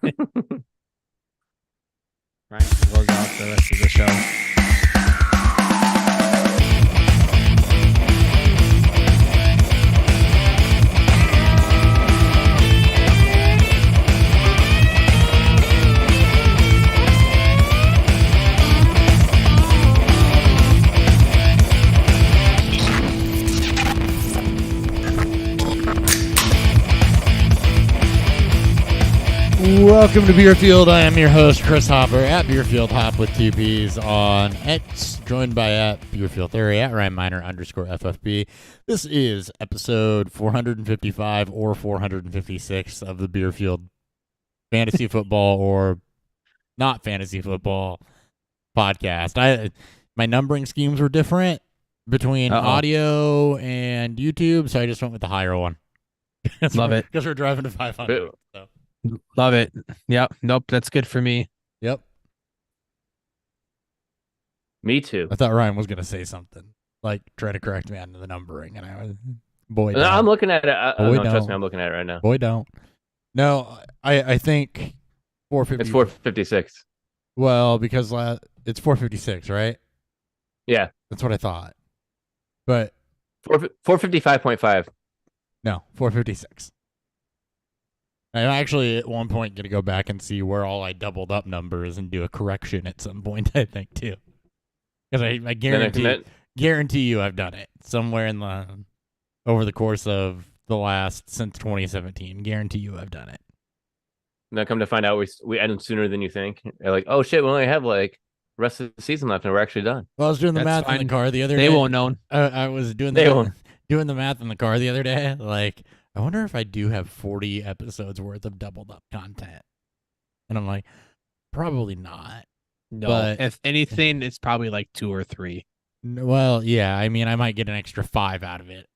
Ryan can close out the rest of the show. Welcome to Beerfield. I am your host, Chris Hopper, at Beerfield Hop with two P's on X, joined by at Beerfield Theory, at Ryan Miner _FFB. This is episode 455 or 456 of the Beerfield Fantasy Football or not Fantasy Football podcast. My numbering schemes were different between audio and YouTube, so I just went with the higher one. Love it. Because we're driving to 500. So. Love it. Yep. Nope. That's good for me. Yep. Me too. I thought Ryan was going to say something, like try to correct me on the numbering, and I was, boy, No, I'm looking at it. Trust don't. me, I'm looking at it right now. Boy, don't. No, I think 450. It's 456. Well, because it's 456, right? Yeah. That's what I thought. But 455.5. No, 456. I'm actually at one point going to go back and see where all I doubled up numbers and do a correction at some point, I think, too. Because I guarantee you I've done it somewhere over the course of the last, since 2017. Guarantee you I've done it. Now come to find out we end sooner than you think. You're like, oh shit, we only have like the rest of the season left and we're actually done. Well, I was doing the math in the car the other day. They won't know. I was doing doing the math in the car the other day. Like, I wonder if I do have 40 episodes worth of doubled up content. And I'm like, probably not. No, but if anything, it's probably like 2 or 3. Well, yeah, I mean, I might get an extra 5 out of it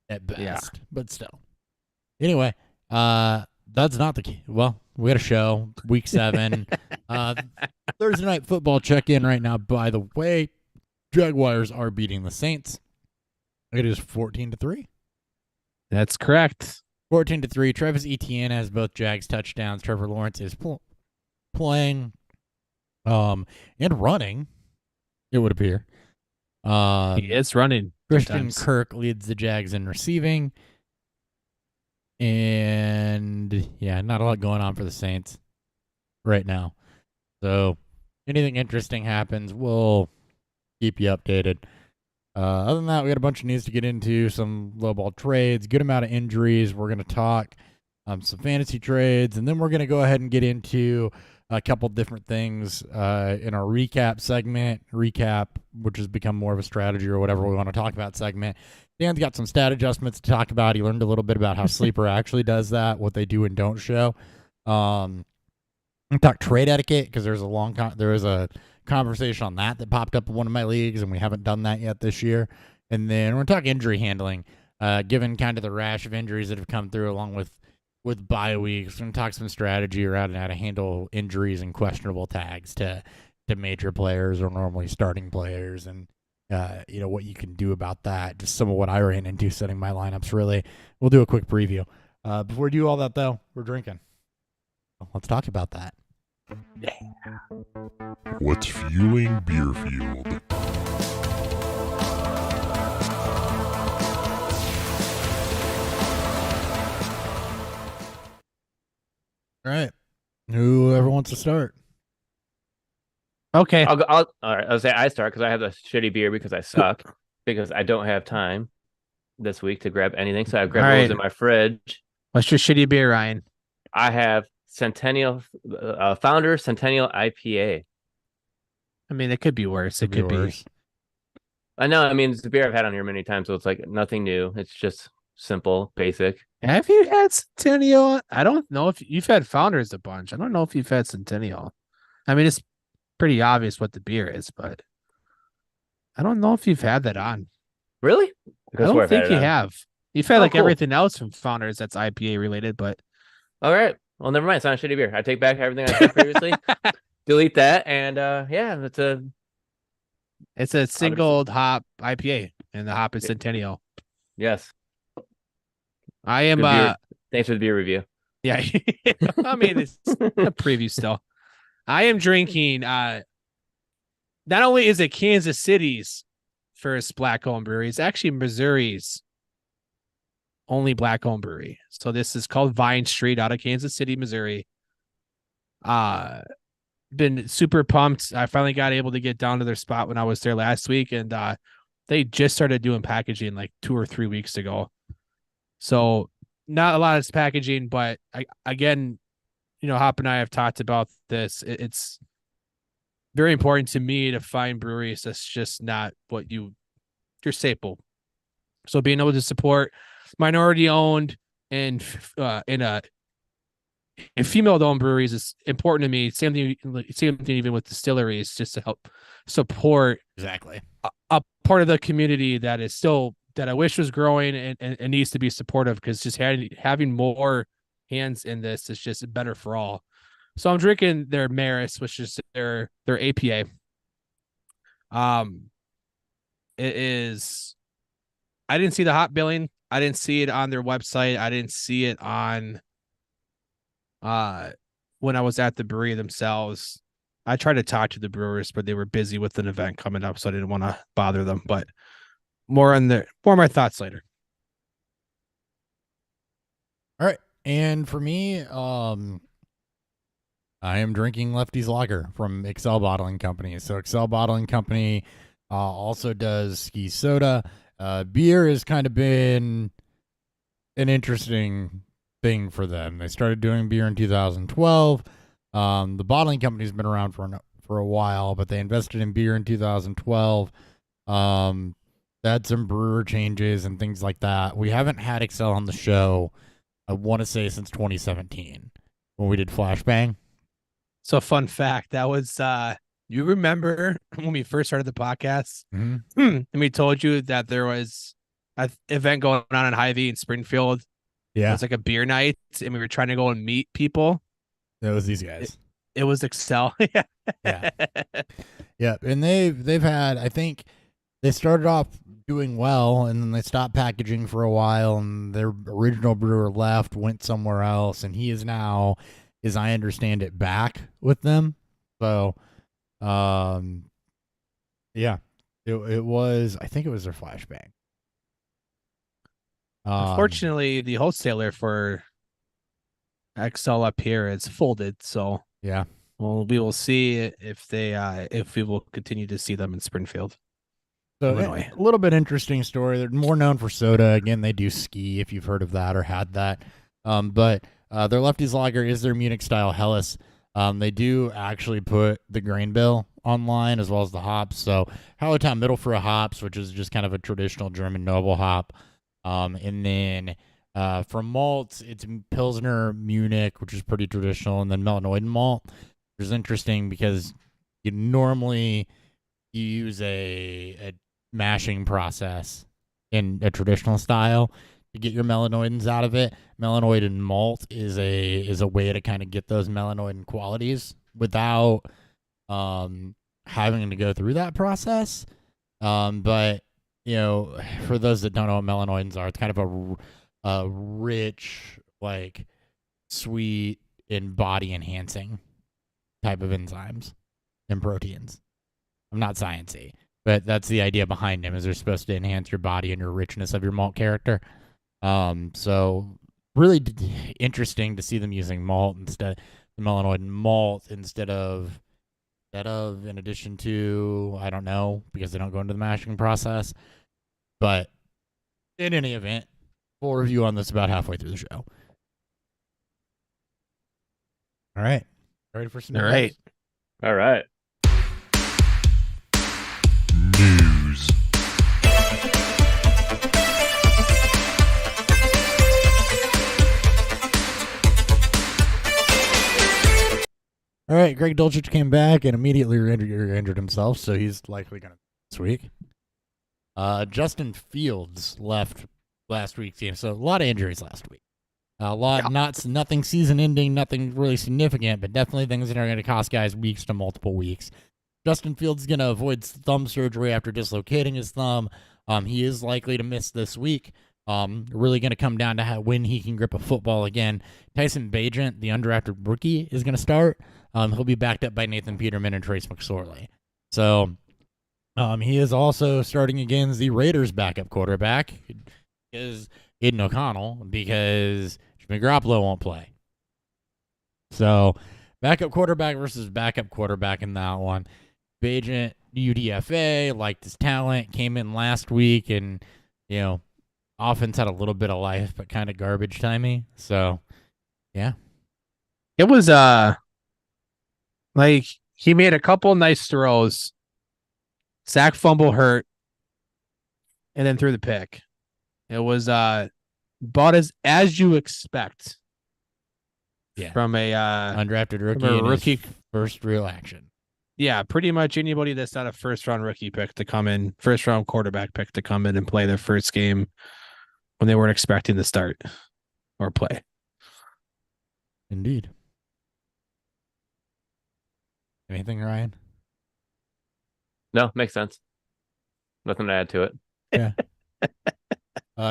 at best, but still. Anyway, that's not the key. Well, we had a show, week 7. Thursday night football check-in right now, by the way. Jaguars are beating the Saints. It is 14-3. That's correct. 14-3. Travis Etienne has both Jags touchdowns. Trevor Lawrence is playing and running, it would appear. He is running. Christian Kirk leads the Jags in receiving. And, yeah, not a lot going on for the Saints right now. So, anything interesting happens, we'll keep you updated. Other than that, we got a bunch of news to get into, some lowball trades, good amount of injuries. We're going to talk some fantasy trades, and then we're going to go ahead and get into a couple different things in our recap segment. Recap, which has become more of a strategy or whatever we want to talk about segment. Dan's got some stat adjustments to talk about. He learned a little bit about how Sleeper actually does that, what they do and don't show. We talk trade etiquette because there was a conversation on that popped up in one of my leagues, and we haven't done that yet this year. And then we're going to talk injury handling, given kind of the rash of injuries that have come through along with bye weeks. We're going to talk some strategy around how to handle injuries and questionable tags to major players or normally starting players, and what you can do about that. Just some of what I ran into setting my lineups, really. We'll do a quick preview. Before we do all that, though, we're drinking. Let's talk about that. Yeah. What's fueling Beerfield? All right. Whoever wants to start. Okay. All right. I'll say I start because I have a shitty beer because I suck because I don't have time this week to grab anything. So I grabbed those in my fridge. What's your shitty beer, Ryan? I have Founder Centennial IPA. I mean, it could be worse. It could be worse. I know. I mean, it's a beer I've had on here many times, so it's like nothing new. It's just simple, basic. Have you had Centennial? I don't know if you've had Founders a bunch. I don't know if you've had Centennial. I mean, it's pretty obvious what the beer is, but I don't know if you've had that on. Really? I don't think you have. You've had everything else from Founders that's IPA related, but all right. Well, never mind. It's not a shitty beer. I take back everything I said previously. Delete that, and it's a single hop IPA, and the hop is Centennial. Yes. I am. Thanks for the beer review. Yeah. I mean, it's a preview still. I am drinking, not only is it Kansas City's first black-owned brewery, it's actually Missouri's only black-owned brewery. So this is called Vine Street out of Kansas City, Missouri. Been super pumped. I finally got able to get down to their spot when I was there last week, and they just started doing packaging like 2 or 3 weeks ago. So not a lot of packaging, but again, Hop and I have talked about this. It's very important to me to find breweries that's just not what your staple. So being able to support minority owned and female owned breweries is important to me. Same thing even with distilleries, just to help support Exactly. a part of the community that is still that I wish was growing and needs to be supportive, because just having more hands in this is just better for all. So I'm drinking their Maris, which is their APA. It is. I didn't see the hop billing. I didn't see it on their website. I didn't see it on when I was at the brewery themselves. I tried to talk to the brewers, but they were busy with an event coming up, so I didn't want to bother them. But more of my thoughts later. All right. And for me, I am drinking Lefty's Lager from Excel Bottling Company. So Excel Bottling Company also does ski soda. Beer has kind of been an interesting thing for them. They started doing beer in 2012. The bottling company's been around for a while, but they invested in beer in 2012. They had some brewer changes and things like that. We haven't had Excel on the show, I want to say, since 2017 when we did Flashbang. So fun fact, that was you remember when we first started the podcast, and we told you that there was an event going on in Hy-Vee in Springfield. Yeah. It was like a beer night, and we were trying to go and meet people. It was these guys. It was Excel. Yeah. Yeah. And they've had, I think they started off doing well, and then they stopped packaging for a while, and their original brewer left, went somewhere else, and he is now, as I understand it, back with them. So, yeah, it was, I think it was their Flashbang. Unfortunately, the wholesaler for Excel up here is folded, so yeah. Well, we will see if we will continue to see them in Springfield. So a little bit interesting story. They're more known for soda. Again, they do ski, if you've heard of that or had that. But their Lefty's Lager is their Munich style Helles. They do actually put the grain bill online as well as the hops. So Hallertau Mittelfrüh hops, which is just kind of a traditional German noble hop. And then from malts, it's Pilsner Munich, which is pretty traditional, and then Melanoiden malt, which is interesting because you normally use a mashing process in a traditional style to get your melanoidins out of it. Melanoidin malt is a way to kind of get those melanoidin qualities without having to go through that process. But for those that don't know what melanoidins are, it's kind of a rich, like, sweet and body enhancing type of enzymes and proteins. I'm not sciencey, but that's the idea behind them, is they're supposed to enhance your body and your richness of your malt character. So really interesting to see them using malt instead, the melanoid malt instead of, in addition to, I don't know, because they don't go into the mashing process. But in any event, full review on this about halfway through the show. All right. Ready for some news? All right. News. All right. Greg Dulcich came back and immediately re-injured himself, so he's likely going to this week. Justin Fields left last week's game, so a lot of injuries last week. Nothing season-ending, nothing really significant, but definitely things that are going to cost guys weeks to multiple weeks. Justin Fields is going to avoid thumb surgery after dislocating his thumb. He is likely to miss this week. Really going to come down to when he can grip a football again. Tyson Bagent, the undrafted rookie, is going to start. He'll be backed up by Nathan Peterman and Trace McSorley. So he is also starting against the Raiders' backup quarterback, is Aiden O'Connell, because Jimmy Garoppolo won't play. So backup quarterback versus backup quarterback in that one. Bagent, UDFA, liked his talent, came in last week, and, offense had a little bit of life, but kind of garbage timey. So, yeah. It was, he made a couple nice throws. Sack, fumble, hurt, and then threw the pick. It was, about as you expect. Yeah. From a undrafted rookie, from a rookie first real action. Yeah, pretty much anybody that's not a first-round rookie pick to come in, first-round quarterback pick to come in and play their first game when they weren't expecting to start or play. Indeed. Anything, Ryan? No, makes sense. Nothing to add to it. Yeah.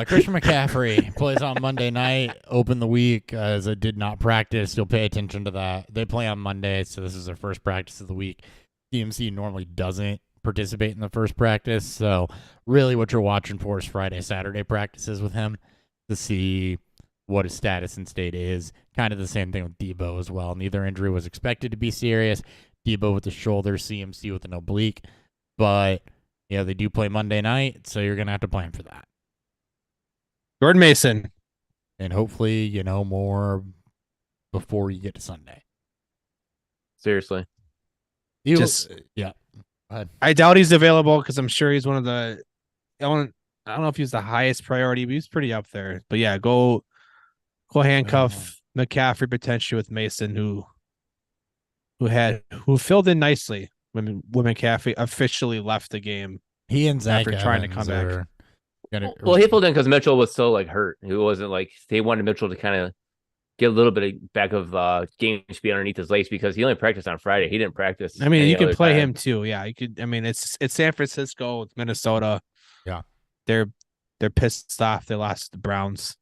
Christian McCaffrey plays on Monday night, open the week, as it did not practice. You'll pay attention to that. They play on Monday, so this is their first practice of the week. DMC normally doesn't participate in the first practice, so really what you're watching for is Friday, Saturday practices with him to see what his status and state is. Kind of the same thing with Debo as well. Neither injury was expected to be serious. Debo with the shoulder, CMC with an oblique, but they do play Monday night, so you're going to have to plan for that. Jordan Mason. And hopefully, more before you get to Sunday. Seriously. Yeah. Go ahead. I doubt he's available because I'm sure he's one of the. I don't know if he's the highest priority, but he's pretty up there. But yeah, go handcuff McCaffrey potentially with Mason, who filled in nicely when McCaffrey officially left the game. He and Zach after trying to come back. Well, he filled in because Mitchell was so hurt. He wasn't they wanted Mitchell to kind of get a little bit of back of game speed underneath his legs because he only practiced on Friday. He didn't practice. I mean, you could play him too. Yeah, you could. I mean, it's San Francisco, it's Minnesota. Yeah, they're pissed off. They lost the Browns.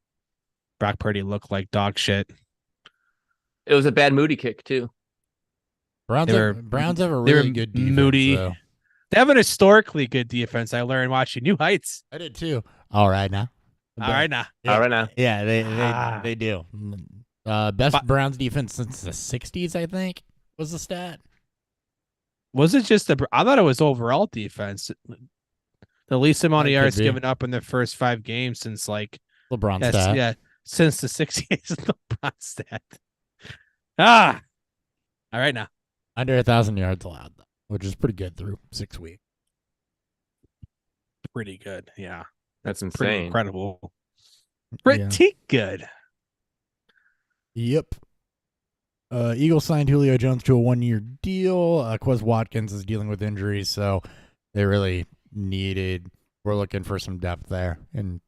Brock Purdy looked like dog shit. It was a bad Moody kick too. Browns have a really good defense. Moody. Though. They have an historically good defense. I learned watching New Heights. I did too. All right now. Yeah. Yeah, they do. Best Browns defense since the 60s, I think, was the stat. Was it just I thought it was overall defense. The least amount of yards given up in their first 5 games since LeBron stat. Yeah, since the 60s. LeBron stat. All right now. Under 1,000 yards allowed, though, which is pretty good through 6 weeks. Pretty good, yeah. That's insane. Pretty incredible. Pretty good. Yep. Eagles signed Julio Jones to a 1-year deal. Quez Watkins is dealing with injuries, so they really we're looking for some depth there. And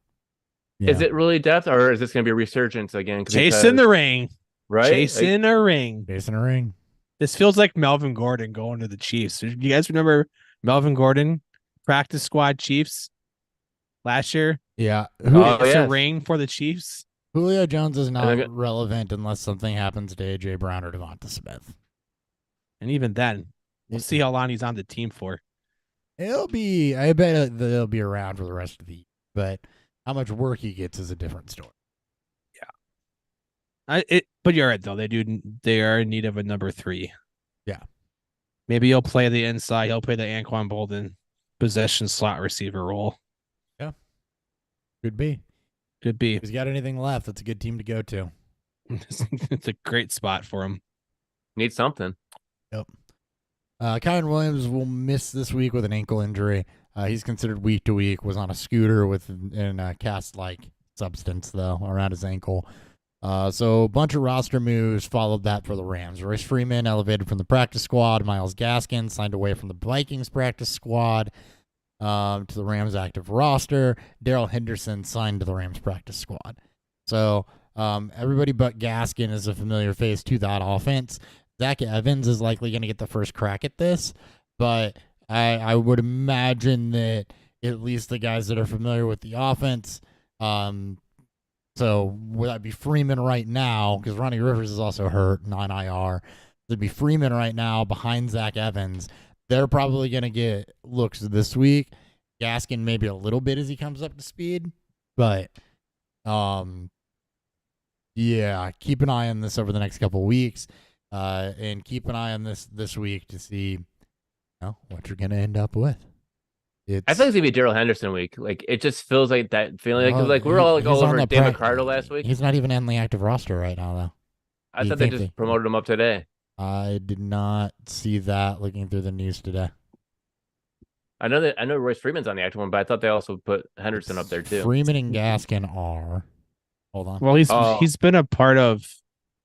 is it really depth, or is this going to be a resurgence again? Chasing the ring. Right? Chasing a ring. Chasing a ring. This feels like Melvin Gordon going to the Chiefs. Do you guys remember Melvin Gordon, practice squad Chiefs last year? Yeah. It's a ring for the Chiefs. Julio Jones is not relevant unless something happens to A.J. Brown or Devonta Smith. And even then, we'll see how long he's on the team for. I bet they'll be around for the rest of the year. But how much work he gets is a different story. But you're right, though. They are in need of a number 3. Yeah. Maybe he'll play the inside. He'll play the Anquan Bolden possession slot receiver role. Yeah. Could be. Could be. If he's got anything left, that's a good team to go to. It's a great spot for him. Need something. Yep. Kyron Williams will miss this week with an ankle injury. He's considered week to week, was on a scooter in a cast-like substance, though, around his ankle. So a bunch of roster moves followed that for the Rams. Royce Freeman elevated from the practice squad. Myles Gaskin signed away from the Vikings practice squad to the Rams active roster. Darrell Henderson signed to the Rams practice squad. So everybody but Gaskin is a familiar face to that offense. Zach Evans is likely going to get the first crack at this, but I would imagine that at least the guys that are familiar with the offense So would that be Freeman right now? Because Ronnie Rivers is also hurt, non IR. It'd be Freeman right now behind Zach Evans. They're probably going to get looks this week. Gaskin maybe a little bit as he comes up to speed, but yeah, keep an eye on this over the next couple of weeks, and keep an eye on this week to see what you're going to end up with. I feel like it's gonna be Daryl Henderson week. Like it just feels like that feeling. Like we were all over David Ricardo last week. He's not even on the active roster right now, though. I thought they just promoted him up today. I did not see that looking through the news today. I know Royce Freeman's on the active one, but I thought they also put Henderson up there too. Freeman and Gaskin are. Hold on. Well, he's been a part of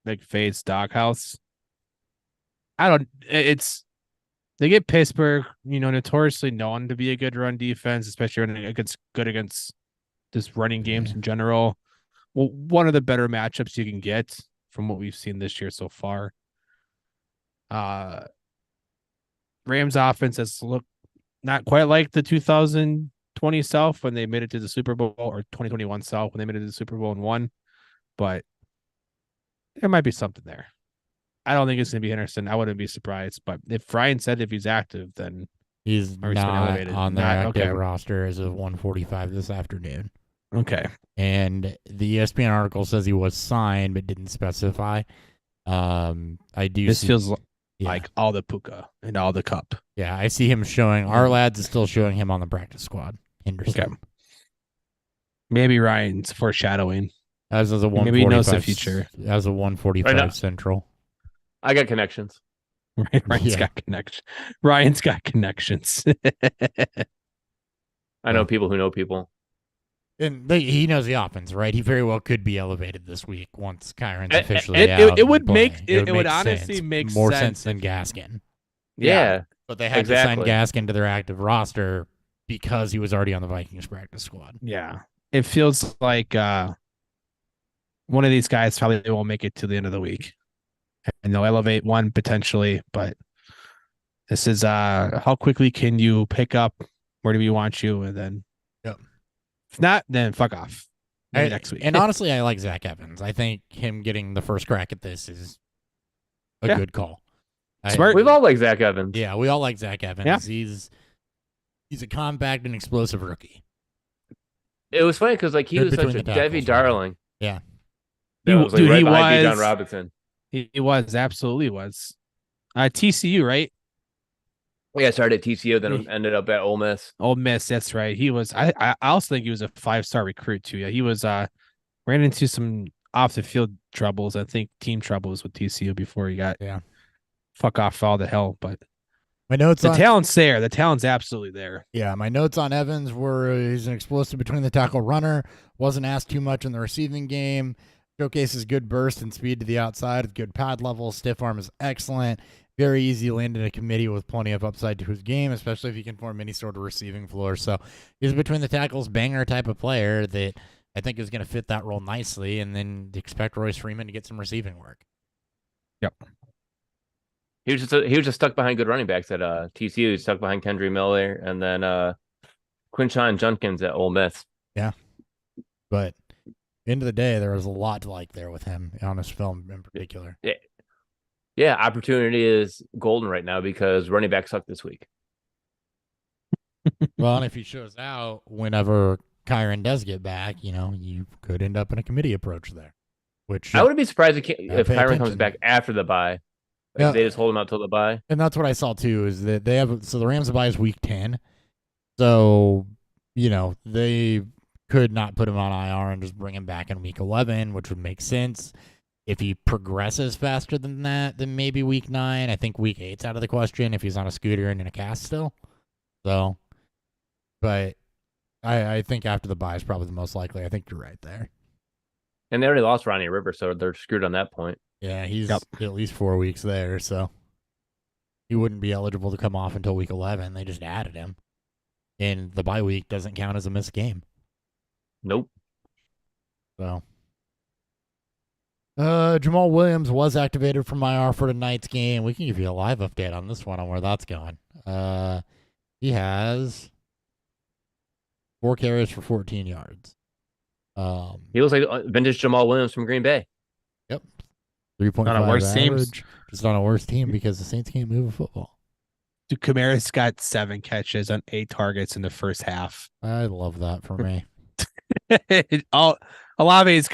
McVay's doghouse. They get Pittsburgh, notoriously known to be a good run defense, especially when it's good against just running games in general. Well, one of the better matchups you can get from what we've seen this year so far. Rams offense has looked not quite like the 2020 South when they made it to the Super Bowl, or 2021 South when they made it to the Super Bowl and won, but there might be something there. I don't think it's going to be Henderson. I wouldn't be surprised. But if Ryan said if he's active, then he's not on the active roster as of 1:45 this afternoon. Okay. And the ESPN article says he was signed but didn't specify. This feels like all the Puka and all the Cup. Yeah, I see him showing. Our lads is still showing him on the practice squad. Henderson. Okay. Maybe Ryan's foreshadowing. As of the 1:45. Maybe he knows the future. As of 1:45 Central. I got connections. Ryan's got connections. I know people who know people. And he knows the offense, right? He very well could be elevated this week once Kyron's officially out. It would honestly make more sense than Gaskin. Yeah. But they had to sign Gaskin to their active roster because he was already on the Vikings practice squad. Yeah. It feels like one of these guys probably won't make it to the end of the week. And they'll elevate one potentially, but this is how quickly can you pick up where do we want you, and then if not, then fuck off. Next week. And honestly, I like Zach Evans. I think him getting the first crack at this is a good call. Smart. We've all liked Zach Evans. Yeah, we all like Zach Evans. Yeah. He's a compact and explosive rookie. It was funny because he was such a Debbie darling. Yeah. He was John Robinson. He was, absolutely was. TCU, right? Yeah, started at TCU, then ended up at Ole Miss. Ole Miss, that's right. He was. I also think he was a 5-star recruit too. Yeah, he was. Ran into some off the field troubles. I think team troubles with TCU before he got fuck off all the hell. But my notes. The talent's there. The talent's absolutely there. Yeah, my notes on Evans were he's an explosive between the tackle runner. Wasn't asked too much in the receiving game. Showcases good burst and speed to the outside with good pad level. Stiff arm is excellent. Very easy to land in a committee with plenty of upside to his game, especially if he can form any sort of receiving floor. So he's between the tackles banger type of player that I think is going to fit that role nicely, and then expect Royce Freeman to get some receiving work. Yep. He was just stuck behind good running backs at TCU. He was stuck behind Kendry Miller and then Quinshon Judkins at Ole Miss. Yeah. But end of the day, there was a lot to like there with him on this film in particular. Yeah, opportunity is golden right now because running back suck this week. Well, and if he shows out whenever Kyron does get back, you could end up in a committee approach there. Which I wouldn't be surprised if Kyron comes back after the bye. If they just hold him out till the bye. And that's what I saw too, is that the Rams' bye is week 10. So, they could not put him on IR and just bring him back in week 11, which would make sense. If he progresses faster than that, then maybe week 9. I think week 8's out of the question if he's on a scooter and in a cast still. So, but I think after the bye is probably the most likely. I think you're right there. And they already lost Ronnie Rivers, so they're screwed on that point. Yeah, he's at least 4 weeks there, so he wouldn't be eligible to come off until week 11. They just added him. And the bye week doesn't count as a missed game. Nope. So, Jamal Williams was activated from IR for tonight's game. We can give you a live update on this one on where that's going. He has 4 carries for 14 yards. He looks like vintage Jamal Williams from Green Bay. Yep. Not a 3.5 worse team. average. Just on a worse team because the Saints can't move a football. Dude, Kamara's got 7 catches on 8 targets in the first half. I love that for me. Olave's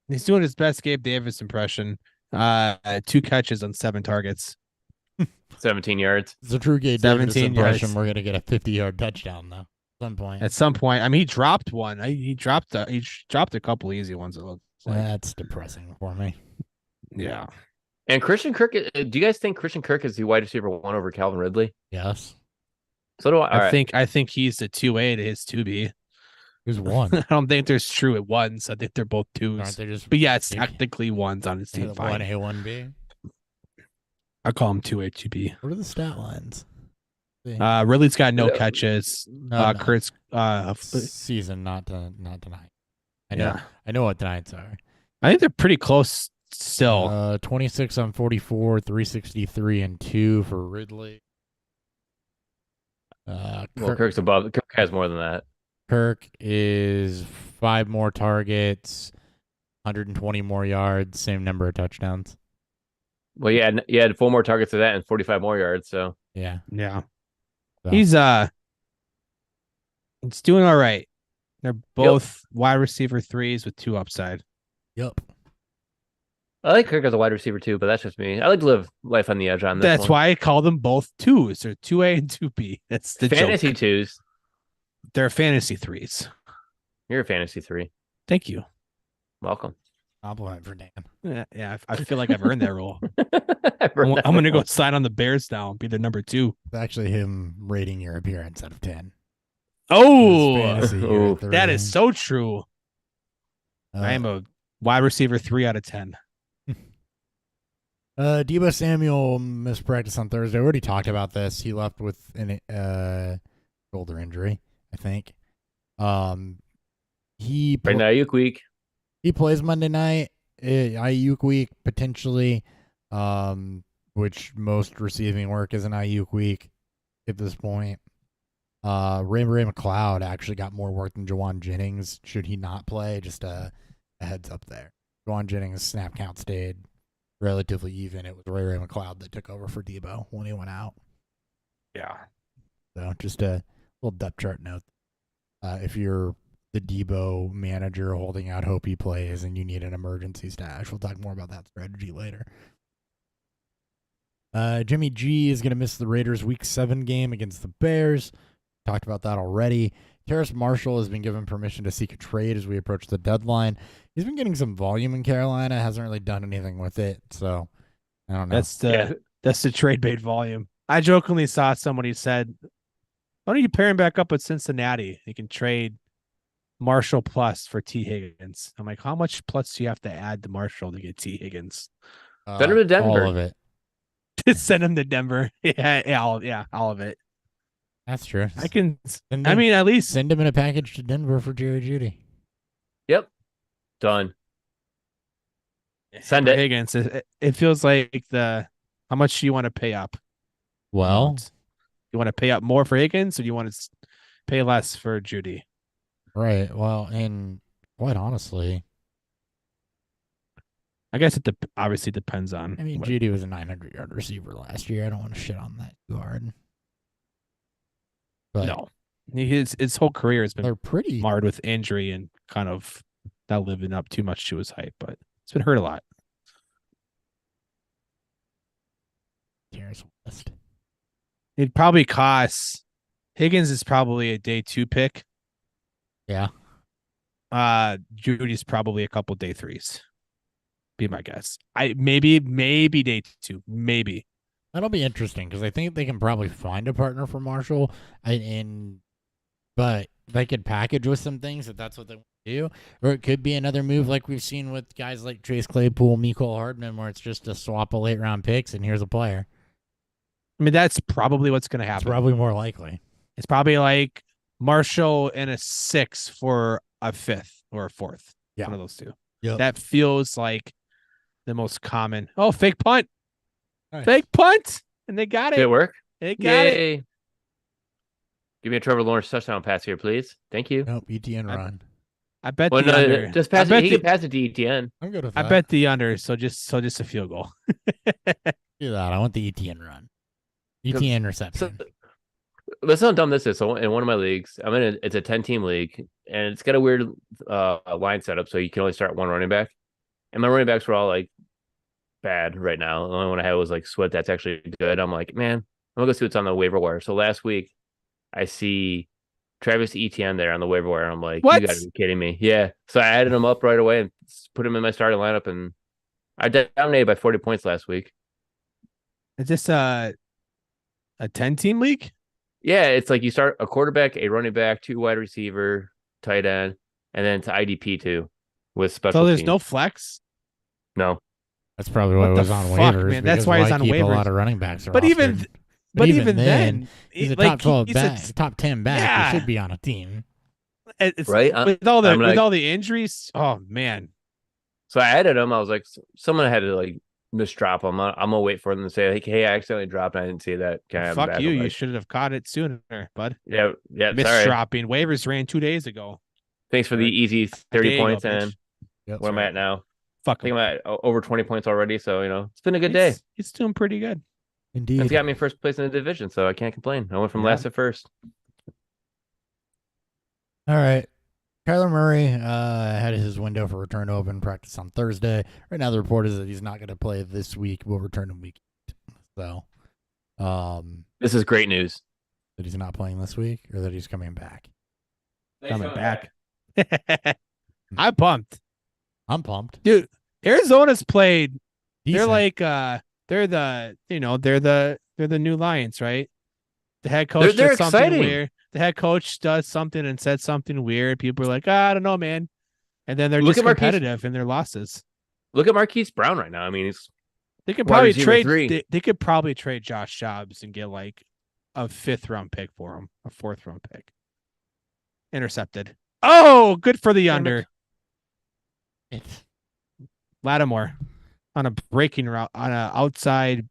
he's doing his best Gabe Davis impression. 2 catches on 7 targets. 17 yards. It's a true Gabe Davis 17 impression. yards. We're going to get a 50-yard touchdown, though, At some point. I mean, he dropped one. He dropped a couple easy ones. It looked like. That's depressing for me. Yeah. And Christian Kirk, do you guys think Christian Kirk is the wide receiver 1 over Calvin Ridley? Yes. So do I. I think he's the 2A to his 2B. Who's one? I don't think there's true at ones. I think they're both 2s. Aren't they just But yeah, it's technically ones on his team. 1A, 1B? I call him 2A, 2B. What are the stat lines? Ridley's got no catches. No. Kurt's Season, not tonight. Yeah. I know what tonight's are. I think they're pretty close still. 26 on 44, 363 and 2 for Ridley. Kirk's above. Kirk has more than that. Kirk is 5 more targets, 120 more yards, same number of touchdowns. Well, you had 4 more targets of that and 45 more yards. So yeah. So. He's it's doing all right. They're both wide receiver 3s with 2 upside. Yep. I like Kirk as a wide receiver too, but that's just me. I like to live life on the edge on this. That's why I call them both 2s. They're 2A and 2B. That's the fantasy joke. 2s. They're fantasy 3s. You're a fantasy 3. Thank you. Welcome. Compliment for Dan. Yeah, I feel like I've earned that role. I'm going to go sign on the Bears now and be the number 2. It's actually him rating your appearance out of 10. Oh, that is so true. I am a wide receiver 3 out of 10. Deebo Samuel missed practice on Thursday. We already talked about this. He left with an shoulder injury, I think. He Ayuk week. He plays Monday night. Ayuk week potentially, which most receiving work is an Ayuk week at this point. Ray McLeod actually got more work than Jawan Jennings. Should he not play? Just a heads up there. Jawan Jennings' snap count stayed relatively even. It was Ray McLeod that took over for Deebo when he went out. Yeah. So just a little depth chart note. If you're the Deebo manager holding out hope he plays and you need an emergency stash, we'll talk more about that strategy later. Jimmy G is going to miss the Raiders' Week 7 game against the Bears. Talked about that already. Terrace Marshall has been given permission to seek a trade as we approach the deadline. He's been getting some volume in Carolina, hasn't really done anything with it, so I don't know. That's the trade bait volume. I jokingly saw somebody said, why don't you pair him back up with Cincinnati? You can trade Marshall plus for T. Higgins. I'm like, how much plus do you have to add to Marshall to get T. Higgins? Send him to Denver. All of it. Send him to Denver. All of it. That's true. At least send him in a package to Denver for Jerry Jeudy. Yep. Done. Send it. Higgins. It feels like how much do you want to pay up? Well, you want to pay up more for Higgins, or do you want to pay less for Jeudy? Right. Well, and quite honestly, I guess it obviously depends on. I mean, Jeudy was a 900-yard receiver last year. I don't want to shit on that too hard. But no, his whole career has been pretty marred with injury and kind of not living up too much to his hype, but it's been hurt a lot. Terrace West. It probably costs. Higgins is probably a day 2 pick. Yeah. Judy's probably a couple day 3s. Be my guess. Maybe day 2. Maybe. That'll be interesting because I think they can probably find a partner for Marshall, but they could package with some things if that's what they want to do, or it could be another move like we've seen with guys like Chase Claypool, Mecole Hardman, where it's just a swap of late round picks and here's a player. I mean, that's probably what's going to happen. It's probably more likely. It's probably like Marshall and a 6 for a 5th or a 4th. Yeah. One of those two. Yep. That feels like the most common. Oh, fake punt. Nice. Fake punt. And they got it. Did it work? They got it. Give me a Trevor Lawrence touchdown pass here, please. Thank you. Nope, ETN run. I bet Well, the no, under. just I pass it. bet He the can pass it to ETN. I'm good with I that. bet the under. So just a field goal. Do that. I want the ETN run. ETN reception. So, listen how dumb this is. So in one of my leagues, it's a 10-team league, and it's got a weird line setup, so you can only start one running back. And my running backs were all like bad right now. The only one I had was like Swift. That's actually good. I'm like, man, I'm gonna go see what's on the waiver wire. So last week, I see Travis Etienne there on the waiver wire. I'm like, What? you got to be kidding me. Yeah. So I added him up right away and put him in my starting lineup, and I dominated by 40 points last week. Is this a 10-team league? Yeah, it's like you start a quarterback, a running back, 2 wide receiver, tight end, and then it's IDP too with special So there's teams. no flex. No. That's probably why What it the was on fuck, waivers. man? That's because why he's on keep a waivers. lot of running backs. But even rostered. but even then, he's a like, top 12 he's back, a- top 10 back. Yeah. He should be on a team. it's Right? with all I'm like- the injuries. Oh man, So I added him. I was like, someone had to like misdrop him. I'm gonna wait for them to say like, hey, I accidentally dropped. I didn't see that. Can I have him fuck back? you! I'm You like, should have caught it sooner, bud. yeah, sorry. Misdropping waivers ran 2 days ago. Thanks for the easy There 30 you go, points, bitch. and Yep. where am I at now? Fuck I think him. I'm at over 20 points already. So it's been a good day. It's doing pretty good. Indeed. It's got me in first place in the division, so I can't complain. I went from Yeah. last to first. All right. Kyler Murray had his window for return to open practice on Thursday. Right now, the report is that he's not going to play this week. Will return in week 8. So, This is great news. that he's not playing this week or that he's coming back. Coming back. I'm pumped, I'm pumped. dude. Arizona's played. They're Decent. like they're the they're the new Lions, right? The head coach They're does something exciting. weird. The head coach does something and said something weird. People are like, I don't know, man. And then they're Look just at Marquise- competitive in their losses. Look at Marquise Brown right now. I mean, he's They could Wide probably receiver trade. 3. They could probably trade Josh Jobs and get like a 5th-round pick for him, a 4th-round pick. Intercepted. Oh, good for the Damn under. It's- Lattimore on a breaking route, on an outside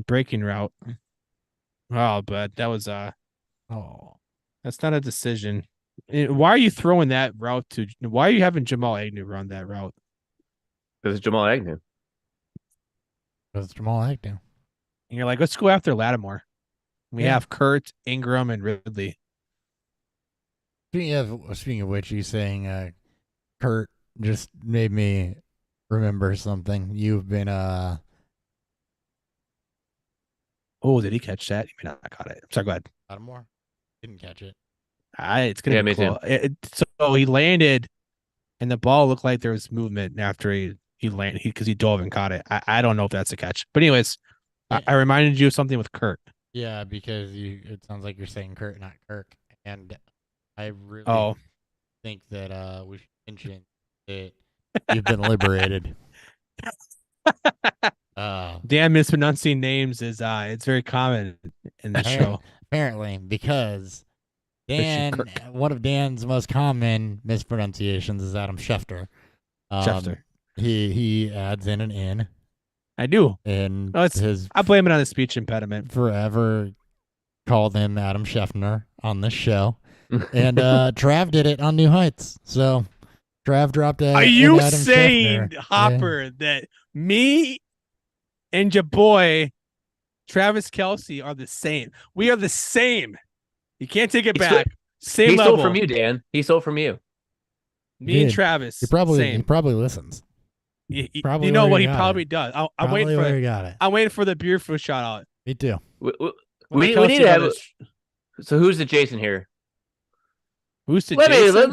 breaking route. Oh, but that was oh, that's not a decision. Why are you throwing that route to? Why are you having Jamal Agnew run that route? this is Jamal Agnew. that's Jamal Agnew. And you're like, let's go after Lattimore. We Yeah. have Kurt, Ingram, and Ridley. Speaking of which, you saying Kurt just made me remember something. You've been Oh, did he catch that? He may not have caught it. Sorry, go ahead. Lattimore? Didn't catch it. It's gonna Yeah, be me too. cool. So he landed, and the ball looked like there was movement after he landed because he dove and caught it. I don't know if that's a catch, but anyways, I reminded you of something with Kurt. Yeah, because it sounds like you're saying Kurt, not Kirk, and I really Oh, think that we should mention that you've been liberated. Dan mispronouncing names is it's very common in this show. Apparently, because Christian Dan, Kirk. one of Dan's most common mispronunciations is Adam Schefter. Schefter. He adds in an N, I do. and Oh, it's- his I blame it on the speech impediment. forever called him Adam Scheffner on this show. And Trav did it on New Heights. So Trav dropped a. Are an you Adam saying, Scheffner. Hopper, that me and your boy Travis Kelsey are the same? We are the same. You can't take it He stole- back. Same He level. stole from you, Dan. He stole from you. Me and Did. Travis. He same. probably listens. You probably know where what? he He got probably it. does. I'm Probably waiting where for. he got it. I'm waiting for the beer food shout out. Me too. We When need Kelsey to have. brothers- So who's the Jason here? Who's the Let me Jason?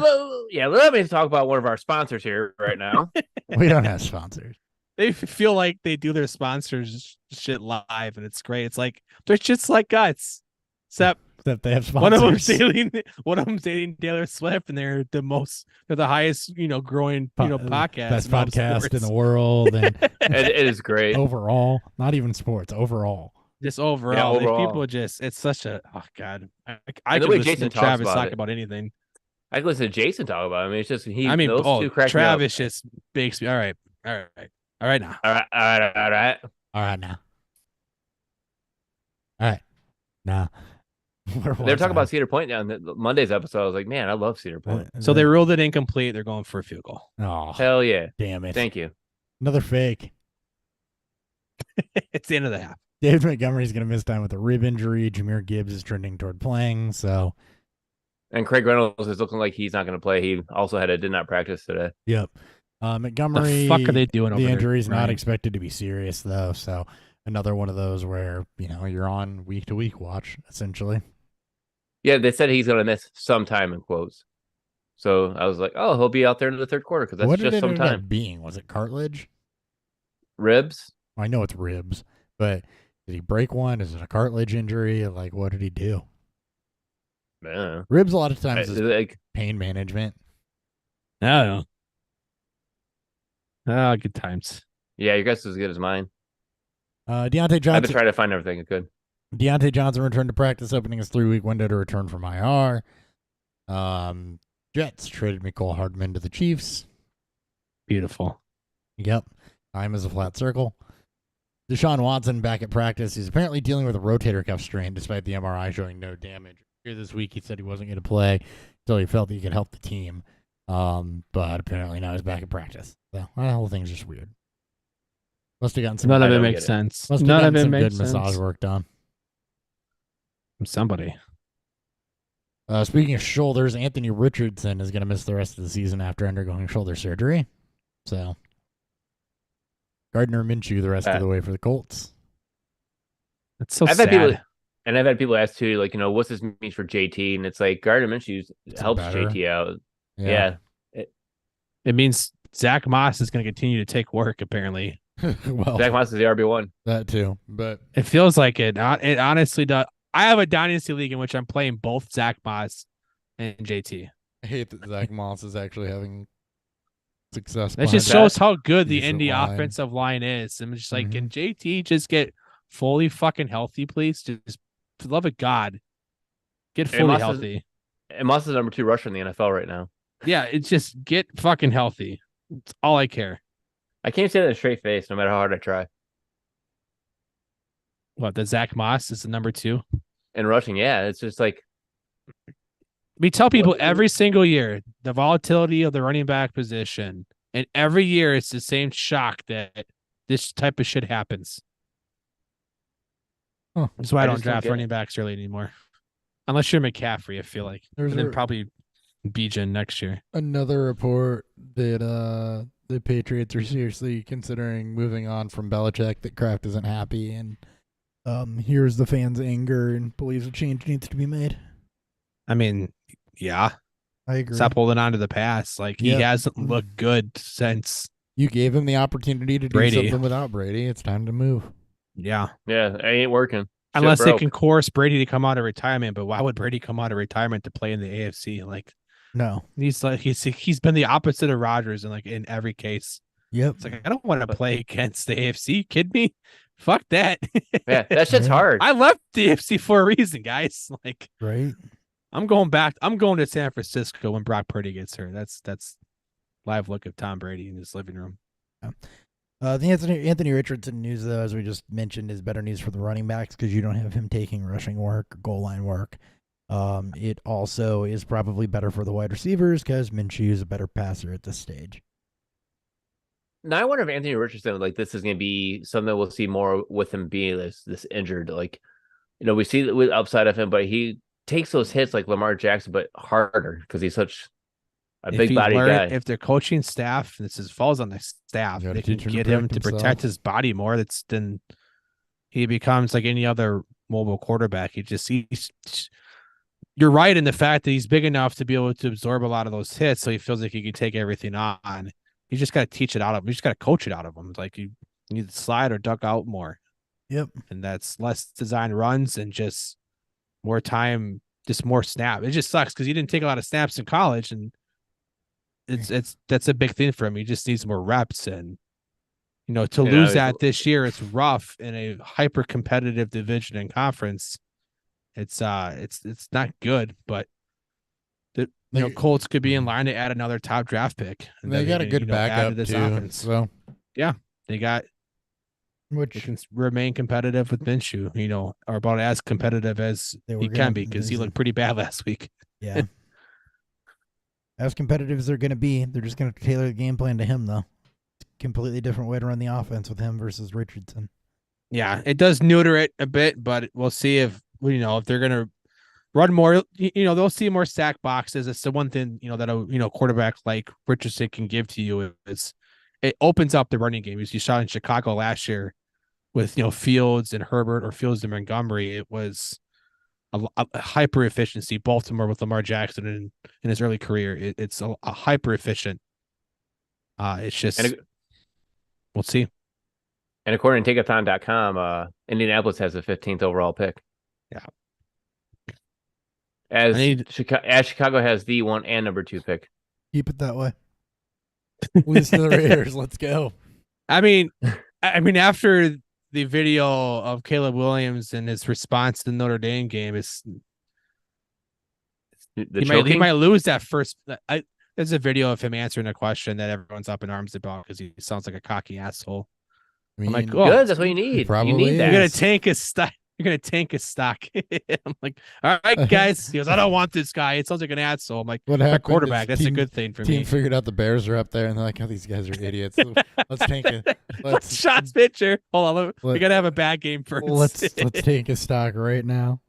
let me talk about one of our sponsors here right now. We don't have sponsors. They feel like they do their sponsors shit live, and it's great. It's like they're just like us, except Except they have one sponsors. of them's dating Taylor Swift, and they're the highest growing podcast, Best in all podcast in sports. the world, and It is great. overall, not even sports, overall. Just overall, these overall. people it's such a God. I And the could way listen Jason to talks Travis about talk it. about anything. I can listen to Jason talk about it. I mean, it's just those two crack me up. Travis just makes me all right now. All right. All right now. All right. Now. They were talking about Cedar Point on Monday's episode. I was like, man, I love Cedar Point. So they ruled it incomplete. They're going for a field goal. Oh, hell yeah. Damn it. Thank you. Another fake. It's the end of the half. David Montgomery's going to miss time with a rib injury. Jameer Gibbs is trending toward playing. So, and Craig Reynolds is looking like he's not going to play. He also did not practice today. Yep. Montgomery. The fuck are they doing over The there, injury's not Ryan? expected to be serious, though. So, another one of those where, you're on week to week watch, essentially. Yeah, they said he's going to miss some time in quotes. So I was like, oh, he'll be out there in the third quarter because that's just some time. Being? Was it cartilage? Ribs? I know it's ribs, but did he break one? Is it a cartilage injury? Like, what did he do? Ribs a lot of times is like pain management. No. Oh, good times. Yeah, your guess is as good as mine. Deontay Johnson. I've been trying to find everything good. Deontay Johnson returned to practice, opening his 3-week window to return from IR. Jets traded McCole Hardman to the Chiefs. Beautiful. Yep. Time is a flat circle. Deshaun Watson back at practice. He's apparently dealing with a rotator cuff strain despite the MRI showing no damage. Here this week, he said he wasn't going to play until he felt he could help the team. But apparently now he's back at practice. So the whole thing's just weird. Must have gotten some. None of it makes sense. Must have None gotten of it some makes good sense. massage work done. From somebody. Speaking of shoulders, Anthony Richardson is going to miss the rest of the season after undergoing shoulder surgery. So, Gardner Minshew the rest of the way for the Colts. That's so I've sad. I've had people ask too, like, what's this mean for JT? And it's like Gardner Minshew helps better. JT out. Yeah. It means Zach Moss is going to continue to take work, apparently. Well, Zach Moss is the RB1. that too, but It feels like it. It honestly does. I have a dynasty league in which I'm playing both Zach Moss and JT. I hate that Zach Moss is actually having success. It just behind shows how good the decent Indy line. offensive line is. I'm just like, can JT just get fully fucking healthy, please? Just for the love of God, get fully healthy. And Moss is number 2 rusher in the NFL right now. Yeah, it's just get fucking healthy. It's all I care. I can't say that in a straight face, no matter how hard I try. What, the Zach Moss is the number 2? In rushing, yeah, it's just like we tell people every single year the volatility of the running back position, and every year it's the same shock that this type of shit happens. Huh. That's why I don't draft running backs early anymore, unless you're McCaffrey. I feel like, and then probably Bijan next year. Another report that the Patriots are seriously considering moving on from Belichick. That Kraft isn't happy and hears the fans' anger and believes a change needs to be made. I mean, yeah, I agree. Stop holding on to the past. Like he hasn't looked good since you gave him the opportunity to do something without Brady. It's time to move. Yeah, it ain't working. Unless they can coerce Brady to come out of retirement, but why would Brady come out of retirement to play in the AFC? Like, no, he's been the opposite of Rodgers in every case. Yep. It's like, I don't want to play against the AFC. You kidding me? Fuck that. Yeah, that shit's hard. I left the AFC for a reason, guys. Like, right. I'm going back. I'm going to San Francisco when Brock Purdy gets hurt. That's live look of Tom Brady in his living room. Yeah. The Anthony Richardson news, though, as we just mentioned, is better news for the running backs because you don't have him taking rushing work or goal line work. It also is probably better for the wide receivers because Minshew is a better passer at this stage. Now I wonder if Anthony Richardson, this is going to be something we'll see more with him being this injured. We see with upside of him, but he takes those hits like Lamar Jackson, but harder because he's such a big body guy. If their coaching staff, falls on the staff, they can get him to protect his body more. Then he becomes like any other mobile quarterback. You're right in the fact that he's big enough to be able to absorb a lot of those hits, so he feels like he can take everything on. You just got to teach it out of him. You just got to coach it out of him. It's like you need to slide or duck out more. Yep. And that's less design runs and just more time, just more snap. It just sucks because he didn't take a lot of snaps in college, and that's a big thing for him. He just needs more reps, and to lose that this year, it's rough in a hyper competitive division and conference. It's not good, but Colts could be in line to add another top draft pick. And they got a good backup too. Offense. So yeah, they got they Which can remain competitive with Minshew, or about as competitive as he can be, because he looked pretty bad last week. Yeah. As competitive as they're going to be, they're just going to tailor the game plan to him, though. Completely different way to run the offense with him versus Richardson. Yeah, it does neuter it a bit, but we'll see if they're going to run more. They'll see more stack boxes. It's the one thing that a quarterback like Richardson can give to you is it opens up the running game. As you saw in Chicago last year with Fields and Herbert, or Fields and Montgomery, it was a hyper efficiency. Baltimore with Lamar Jackson in his early career, it's a hyper efficient. It's just we'll see. And according to Tickethon.com, Indianapolis has the 15th overall pick. Yeah. As Chicago has the 1 and number 2 pick. Keep it that way. Lose to the Raiders. Let's go. I mean, after the video of Caleb Williams and his response to the Notre Dame game, he might lose that first. There's a video of him answering a question that everyone's up in arms about because he sounds like a cocky asshole. I'm like, good. That's what you need. You need that. You're gonna tank his stock. You're gonna tank his stock. I'm like, all right, guys. He goes, I don't want this guy. It sounds like an asshole. I'm like, what happened? Quarterback. That's a good thing for me. Team figured out the Bears are up there, and they're like, oh, these guys are idiots. Let's tank it. Let's shots pitcher. Hold on, we gotta have a bad game first. Let's tank his stock right now.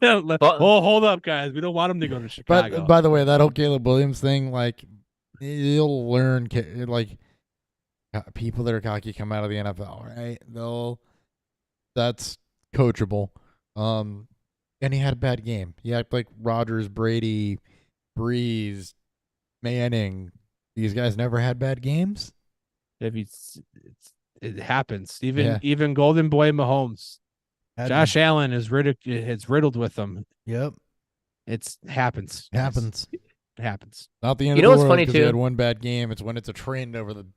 Hold up, guys. We don't want him to go to Chicago. But by the way, that whole Caleb Williams thing, like, you'll learn, like, people that are cocky come out of the NFL, right? That's coachable. And he had a bad game. He acted like Rodgers, Brady, Breeze, Manning. These guys never had bad games. It happens. Even Golden Boy Mahomes, Josh Allen is riddled with them. Yep, it happens. It happens. Not the end of the world. What's funny too? He had one bad game. It's when it's a trend over the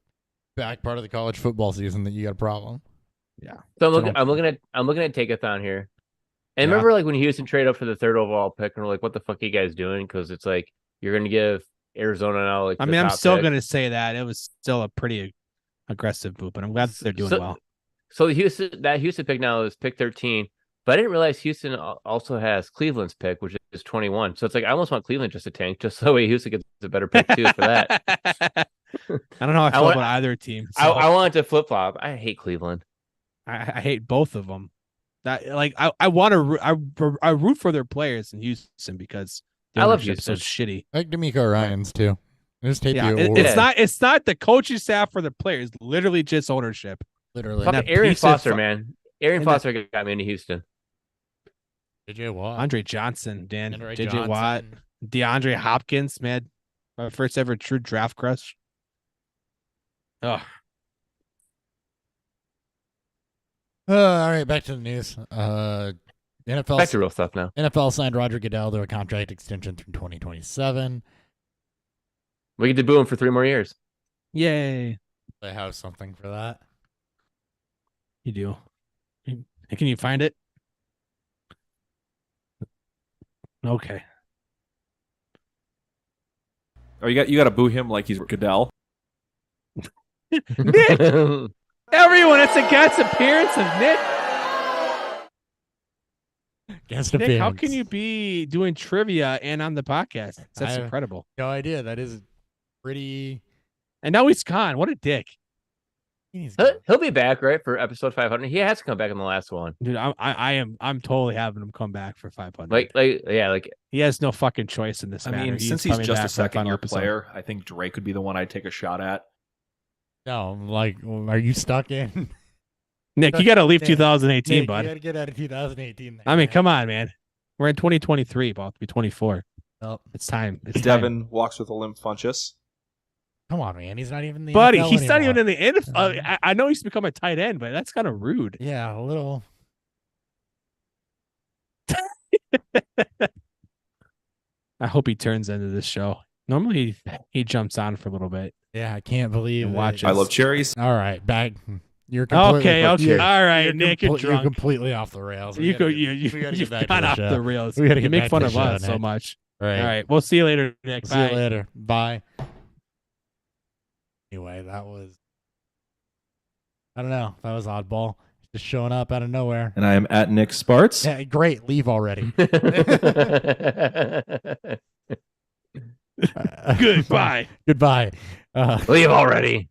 back part of the college football season that you got a problem. Yeah. So I'm looking at Takeathon here. And remember, like, when Houston traded up for the 3rd overall pick, and we're like, what the fuck are you guys doing? Because it's like you're gonna give Arizona now, like, I'm still gonna say that it was still a pretty aggressive move, but I'm glad they're doing well. So that Houston pick now is pick 13, but I didn't realize Houston also has Cleveland's pick, which is 21. So it's like I almost want Cleveland just to tank, just so Houston gets a better pick too for that. I don't know how I feel about either team. So. I want it to flip flop. I hate Cleveland. I hate both of them. I want to I root for their players in Houston because I love Houston. So shitty. I like D'Amico Ryans too. It's not the coaching staff or the players. Literally just ownership. Literally. Aaron Foster, man. Aaron Foster got me into Houston. JJ Watt, Andre Johnson, JJ Watt, DeAndre Hopkins, man. My first ever true draft crush. Oh. All right, back to the news. NFL back to real stuff now. NFL signed Roger Goodell to a contract extension through 2027. We get to boo him for 3 more years. Yay! They have something for that. You do. Can you find it? Okay. Oh, you got to boo him like he's Goodell. Nick, everyone, it's a guest appearance of Nick. Guest Nick, appearance. how can you be doing trivia and on the podcast? That's incredible. No idea. That is pretty. And now he's gone. What a dick. He'll be back, right, for episode 500. He has to come back in the last one, dude. I'm totally having him come back for 500. Like he has no fucking choice in this. I mean, since he's just a second-year player, I think Drake would be the one I'd take a shot at. No, like, are you stuck in? Nick, you got to leave 2018, Nick, bud. You got to get out of 2018. I mean, come on, man. We're in 2023, about to be 24. Oh, it's time. Devin walks with a limp funchus. Come on, man. He's not even the buddy. NFL he's anymore. not even in the NFL. I know he's become a tight end, but that's kind of rude. Yeah, a little. I hope he turns into this show. Normally, he jumps on for a little bit. Yeah, I can't believe it. I love cherries. All right, back. You're okay. All right, Nick, you're drunk. You're completely off the rails. You've gone off the rails. You make fun of us so much. All right, we'll see you later, Nick. See you later. Bye. Anyway, that was I don't know. That was oddball. Just showing up out of nowhere. And I am at Nick Sparts. Yeah, great. Leave already. Goodbye. Goodbye. Leave already.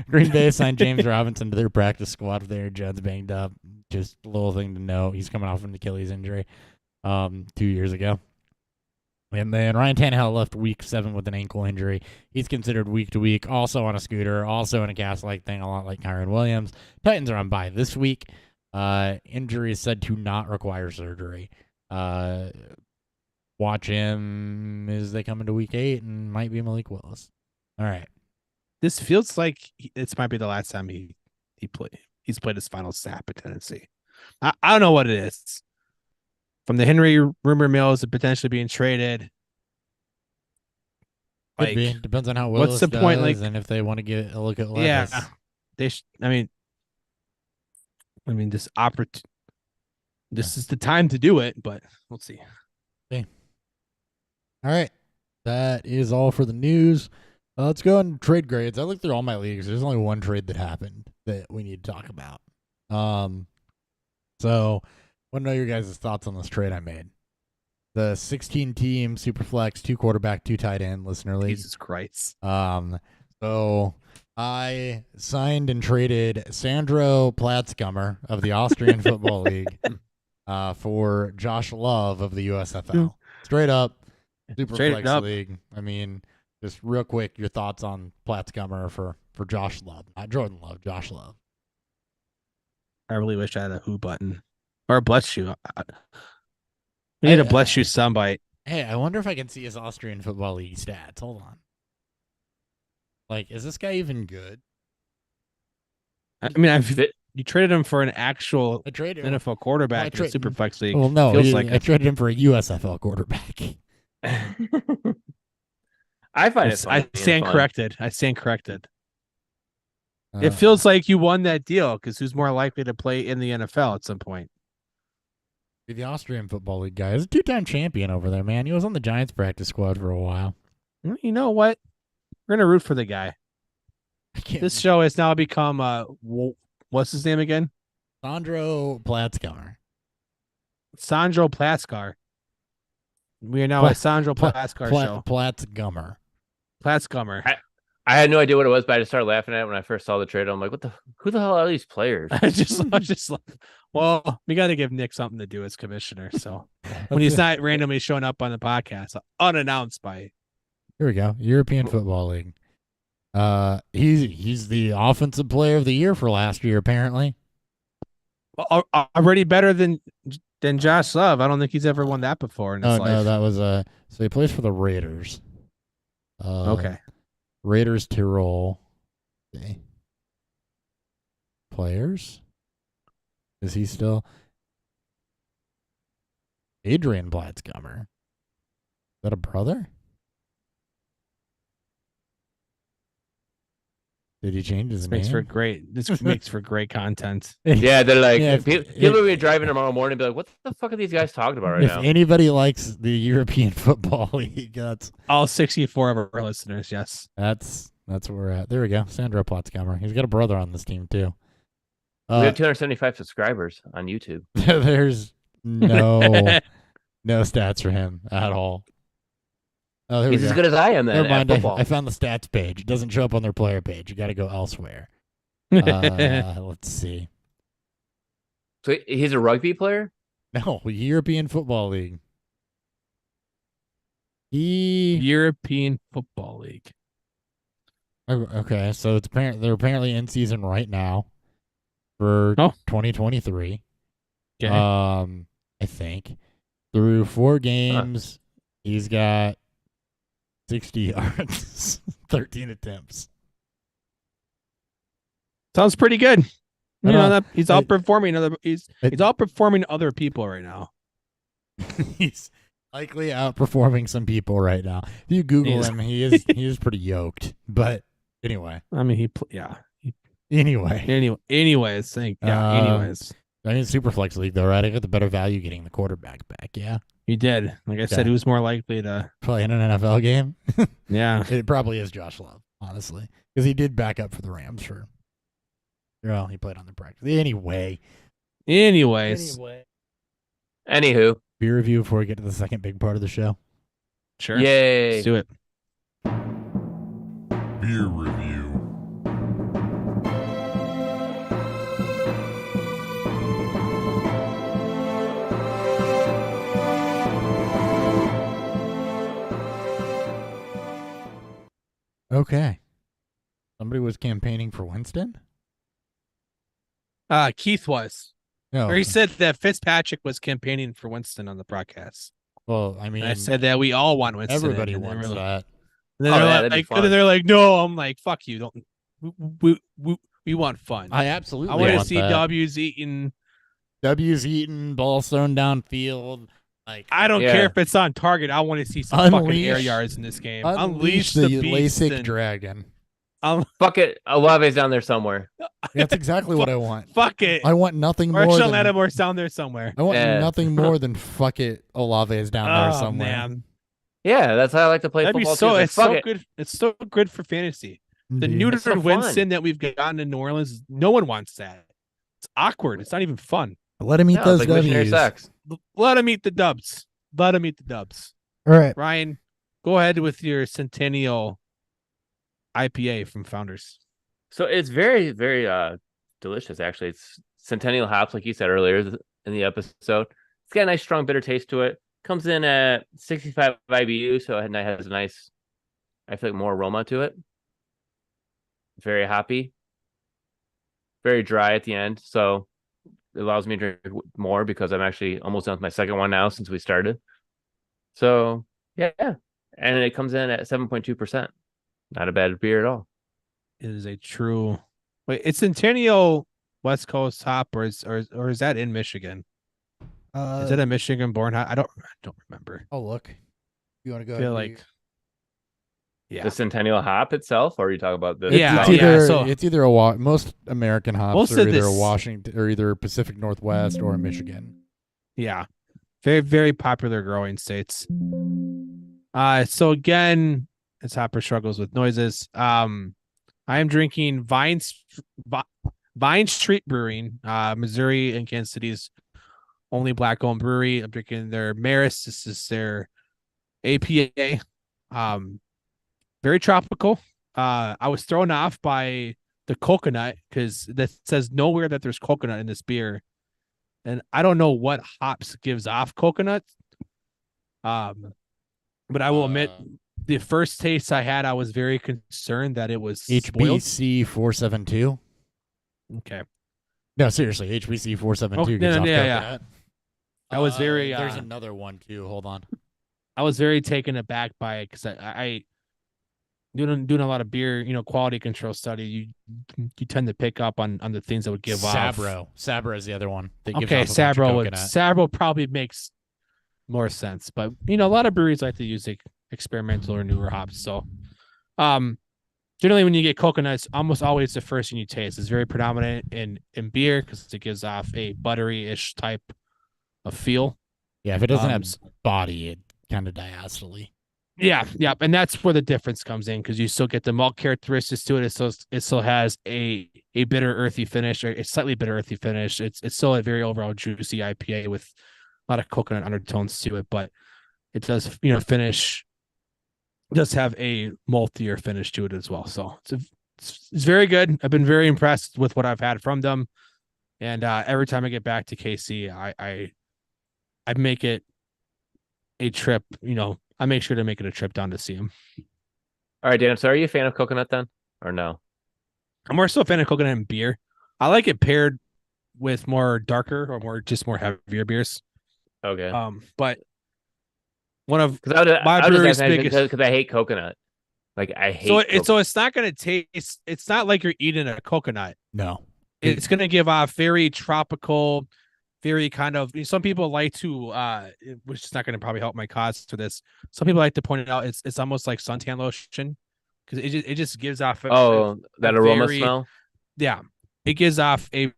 Green Bay signed James Robinson to their practice squad with Aaron Jones banged up. Just a little thing to know. He's coming off an Achilles injury 2 years ago. And then Ryan Tannehill left week 7 with an ankle injury. He's considered week to week, also on a scooter, also in a cast-like thing, a lot like Kyron Williams. Titans are on bye this week. Injury is said to not require surgery. Watch him as they come into week 8 and might be Malik Willis. All right. This feels like this might be the last time he's played his final snap at Tennessee. I don't know what it is. From the Henry rumor mills of potentially being traded. Could be. Depends on how Willis what's the does point? Like, and if they want to get a look at Levis. Yeah, they. I mean, this is the time to do it, but we'll see. Okay. All right, that is all for the news. Let's go on trade grades. I looked through all my leagues. There's only one trade that happened that we need to talk about. So I want to know your guys' thoughts on this trade I made. The 16-team Superflex 2-quarterback, 2-tight end listener league. Jesus Christ. So I signed and traded Sandro Platzgummer of the Austrian Football League for Josh Love of the USFL. Straight up, Superflex league. I mean, just real quick, your thoughts on Platzgummer for Josh Love. Not Jordan Love, Josh Love. I really wish I had a who button. Or a bless you. We need a bless you soundbite. Hey, I wonder if I can see his Austrian Football League stats. Hold on. Like, is this guy even good? I mean, you traded him for an actual NFL quarterback in a Superflex league. Well, no, I traded him for a USFL quarterback. I find it. I stand corrected. It feels like you won that deal because who's more likely to play in the NFL at some point? The Austrian Football League guy is a 2-time champion over there, man. He was on the Giants practice squad for a while. You know what? We're gonna root for the guy. This show has now become what's his name again? Sandro Platzgummer. Sandro Platzgar. We are now a Sandro Platzgar show. Platzgummer. I had no idea what it was, but I just started laughing at it when I first saw the trade. I'm like, who the hell are these players? I just well, we got to give Nick something to do as commissioner. So when he's not randomly showing up on the podcast unannounced by. Here we go. European Football League. He's the offensive player of the year for last year, apparently. Already better than Josh Love. I don't think he's ever won that before in his life. No, that was so he plays for the Raiders. Okay. Raiders Tyrol. Okay. Players? Is he still Adrian Platzgummer? Is that a brother? Did he change his name? This makes for great content. Yeah, they're like people will be driving tomorrow morning and be like, what the fuck are these guys talking about right now? If anybody likes the European Football League, that's all 64 of our listeners, yes. That's where we're at. There we go. Sandro Platzgummer. He's got a brother on this team too. We have 275 subscribers on YouTube. There's no stats for him at all. Oh, there He's as good as I am then. Never mind. I found the stats page. It doesn't show up on their player page. You got to go elsewhere. Let's see. So he's a rugby player? No, European Football League. European Football League. Okay, so they're apparently in season right now for 2023. Okay. I think through 4 games, he's got 60 yards, 13 attempts. Sounds pretty good. You know that he's outperforming he's outperforming other people right now. He's likely outperforming some people right now. If you Google him, he is pretty yoked. But anyway, I mean Anyways, anyways. I mean, Superflex League though, right? I got the better value getting the quarterback back. Yeah, you did. Like I said, who's more likely to play in an NFL game? Yeah, it probably is Josh Love, honestly, because he did back up for the Rams for Well, he played on the practice. Anyways. Anywho, Beer review before we get to the second big part of the show. Sure. yay. Let's do it. Beer review. Okay. Somebody was campaigning for Winston? Keith was. No. Or he said that Fitzpatrick was campaigning for Winston on the broadcast. Well, I mean, And I said that we all want Winston. everybody and wants that. And then Oh, they're yeah, that'd be like, fun. and they're like, no. I'm like, fuck you. Don't. We want fun. I absolutely I want to want see that. W's eating. W's eaten, balls thrown downfield. Like, I don't Yeah. care if it's on target. I want to see some fucking air Unleash- yards in this game. unleash the the beast. LASIK and- dragon. Fuck it. Olave's down there somewhere. That's exactly what I want. Fuck it. I want nothing more Marshall than Lattimore's down there somewhere. I want Yeah. nothing more than fuck it. Olave is down there Oh somewhere. man, Yeah, that's how I like to play that'd be football. so. too. It's Fuck so it. good. It's so good for fantasy. The Indeed. so neutered fun. Winston that we've gotten in New Orleans, no one wants that. It's awkward. It's not even fun. Let him eat No, it's those like missionary W's. sex. Let him eat the dubs. Let him eat the dubs. All right. Ryan, go ahead with your Centennial IPA from Founders. So it's very, very delicious. Actually, it's Centennial hops, like you said earlier in the episode. It's got a nice, strong, bitter taste to it. Comes in at 65 IBU, so it has a nice, I feel like, more aroma to it. Very hoppy, very dry at the end, so it allows me to drink more because I'm actually almost done with my second one now since we started. So yeah, and it comes in at 7.2%. Not a bad beer at all. It is a true. Wait, it's Centennial West Coast hop, or is that in Michigan? Is it a Michigan-born hop? I don't remember. Oh, look. You want to go I feel ahead and like, yeah, The Centennial hop itself, or are you talking about the? Yeah, it's South? either, so- it's either most American hops Most are of either this- Washington or either Pacific Northwest or Michigan. yeah, very very popular growing states. So again, as Hopper struggles with noises, I am drinking Vine Street Brewing, Missouri and Kansas City's only black-owned brewery. I'm drinking their Maris. This is their APA. Very tropical. I was thrown off by the coconut because that says nowhere that there's coconut in this beer, and I don't know what hops gives off coconut. But I will admit, the first taste I had, I was very concerned that it was spoiled. HBC 472. Okay. No, seriously, HBC 472 Oh, gives no, off yeah, coconut. I was very. There's another one too. Hold on. I was very taken aback by it because I doing a lot of beer, quality control study. You tend to pick up on the things that would give off. Sabro is the other one. That gives Okay, off a bunch of coconut. Sabro probably makes more sense, but a lot of breweries like to use experimental or newer hops. So, generally when you get coconut, it's almost always the first thing you taste. It's very predominant in beer because it gives off a buttery-ish type of feel. Yeah, if it doesn't have body, it kind of diastole. Yeah, and that's where the difference comes in because you still get the malt characteristics to it. It still has a bitter, earthy finish, or a slightly bitter, earthy finish. It's still a very overall juicy IPA with a lot of coconut undertones to it, but it does, finish. It does have a maltier finish to it as well. So it's very good. I've been very impressed with what I've had from them, and every time I get back to KC, I make it a trip. I make sure to make it a trip down to see them. All right, Dan. So are you a fan of coconut then, or no? I'm more so a fan of coconut and beer. I like it paired with more darker or more heavier beers. Okay. But one of my brewery's biggest because I hate coconut. Like I hate. so it's not going to taste. It's not like you're eating a coconut. No, It's going to give off very tropical, very kind of. Some people like to, which is not going to probably help my cause to this. Some people like to point it out. It's almost like suntan lotion because it just gives off. That aroma very, smell. Yeah, it gives off a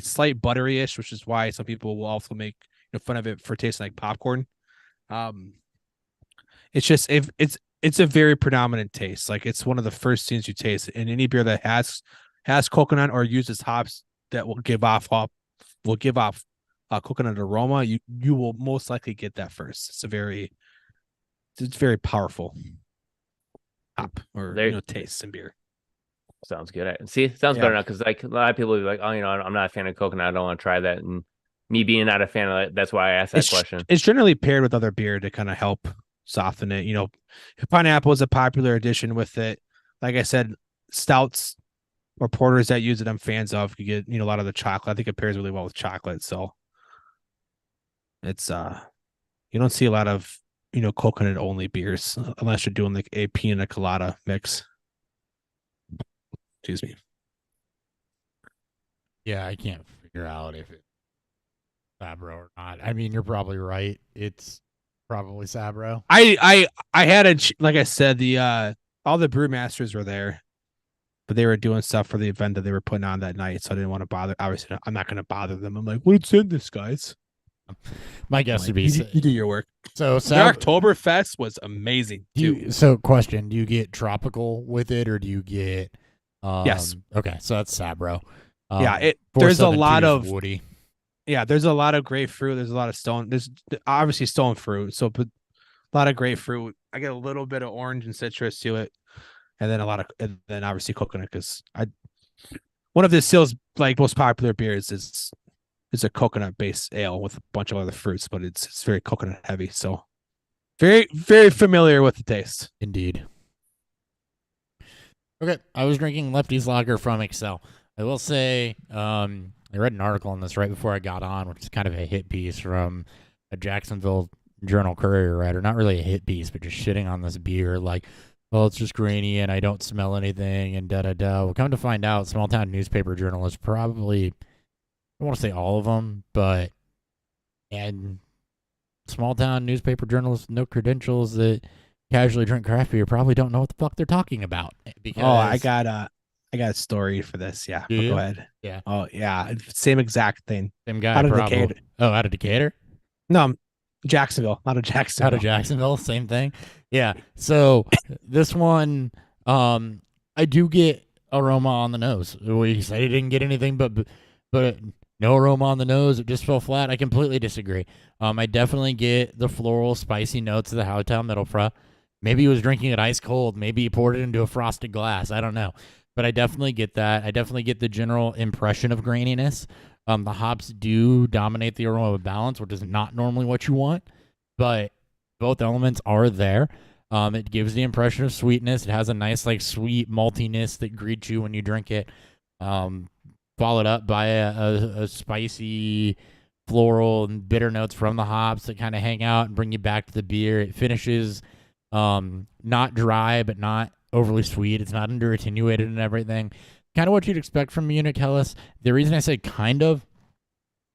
slight buttery-ish, which is why some people will also make fun of it for tasting like popcorn. It's just it's a very predominant taste. Like it's one of the first things you taste in any beer that has has coconut or uses hops that will give off coconut aroma, you will most likely get that first. It's very powerful hop or taste in beer. Sounds good. See, sounds Yeah. better now because like a lot of people will be like, oh, I'm not a fan of coconut. I don't want to try that. And me being not a fan of it, that's why I asked that question. It's generally paired with other beer to kind of help soften it. Pineapple is a popular addition with it. Like I said, stouts or porters that use it, I'm fans of. You get a lot of the chocolate. I think it pairs really well with chocolate. So it's you don't see a lot of coconut only beers unless you're doing like a pina colada mix. Excuse me. Yeah, I can't figure out if it's Sabro or not. I mean, you're probably right. It's probably Sabro. I had like I said, the all the brewmasters were there, but they were doing stuff for the event that they were putting on that night, so I didn't want to bother. Obviously, I'm not going to bother them. I'm like, what's in this, guys? My guess would be you do your work. So the Oktoberfest was amazing. So question: do you get tropical with it, or do you get? Yes. Okay, so that's Sabro. Yeah, there's a lot of woody. Yeah, there's a lot of grapefruit. There's a lot of stone. There's obviously stone fruit. So, but a lot of grapefruit. I get a little bit of orange and citrus to it, and then obviously coconut. Because one of the Seal's like most popular beers is a coconut based ale with a bunch of other fruits, but it's very coconut heavy. So, very very familiar with the taste. Indeed. Okay, I was drinking Lefty's Lager from Excel. I will say, I read an article on this right before I got on, which is kind of a hit piece from a Jacksonville Journal Courier writer. Not really a hit piece, but just shitting on this beer. Like, well, it's just grainy and I don't smell anything and da-da-da. Well, come to find out, small town newspaper journalists probably, I don't want to say all of them, but and small town newspaper journalists, no credentials that casually drink craft beer probably don't know what the fuck they're talking about. Because I got a story for this. Yeah, go ahead. Yeah. Oh yeah, same exact thing. Same guy. Out of Decatur. Oh, out of Decatur? No, Jacksonville. Out of Jacksonville. Out of Jacksonville. Same thing. Yeah. So this one, I do get aroma on the nose. He said he didn't get anything, but no aroma on the nose. It just fell flat. I completely disagree. I definitely get the floral, spicy notes of the Howtown Middlefra. Maybe he was drinking it ice cold. Maybe he poured it into a frosted glass. I don't know. But I definitely get that. I definitely get the general impression of graininess. The hops do dominate the aroma balance, which is not normally what you want. But both elements are there. It gives the impression of sweetness. It has a nice, like, sweet maltiness that greets you when you drink it. Followed up by a spicy floral and bitter notes from the hops that kind of hang out and bring you back to the beer. It finishes not dry, but not overly sweet. It's not under attenuated and everything. Kind of what you'd expect from Munich Helles. The reason I say kind of,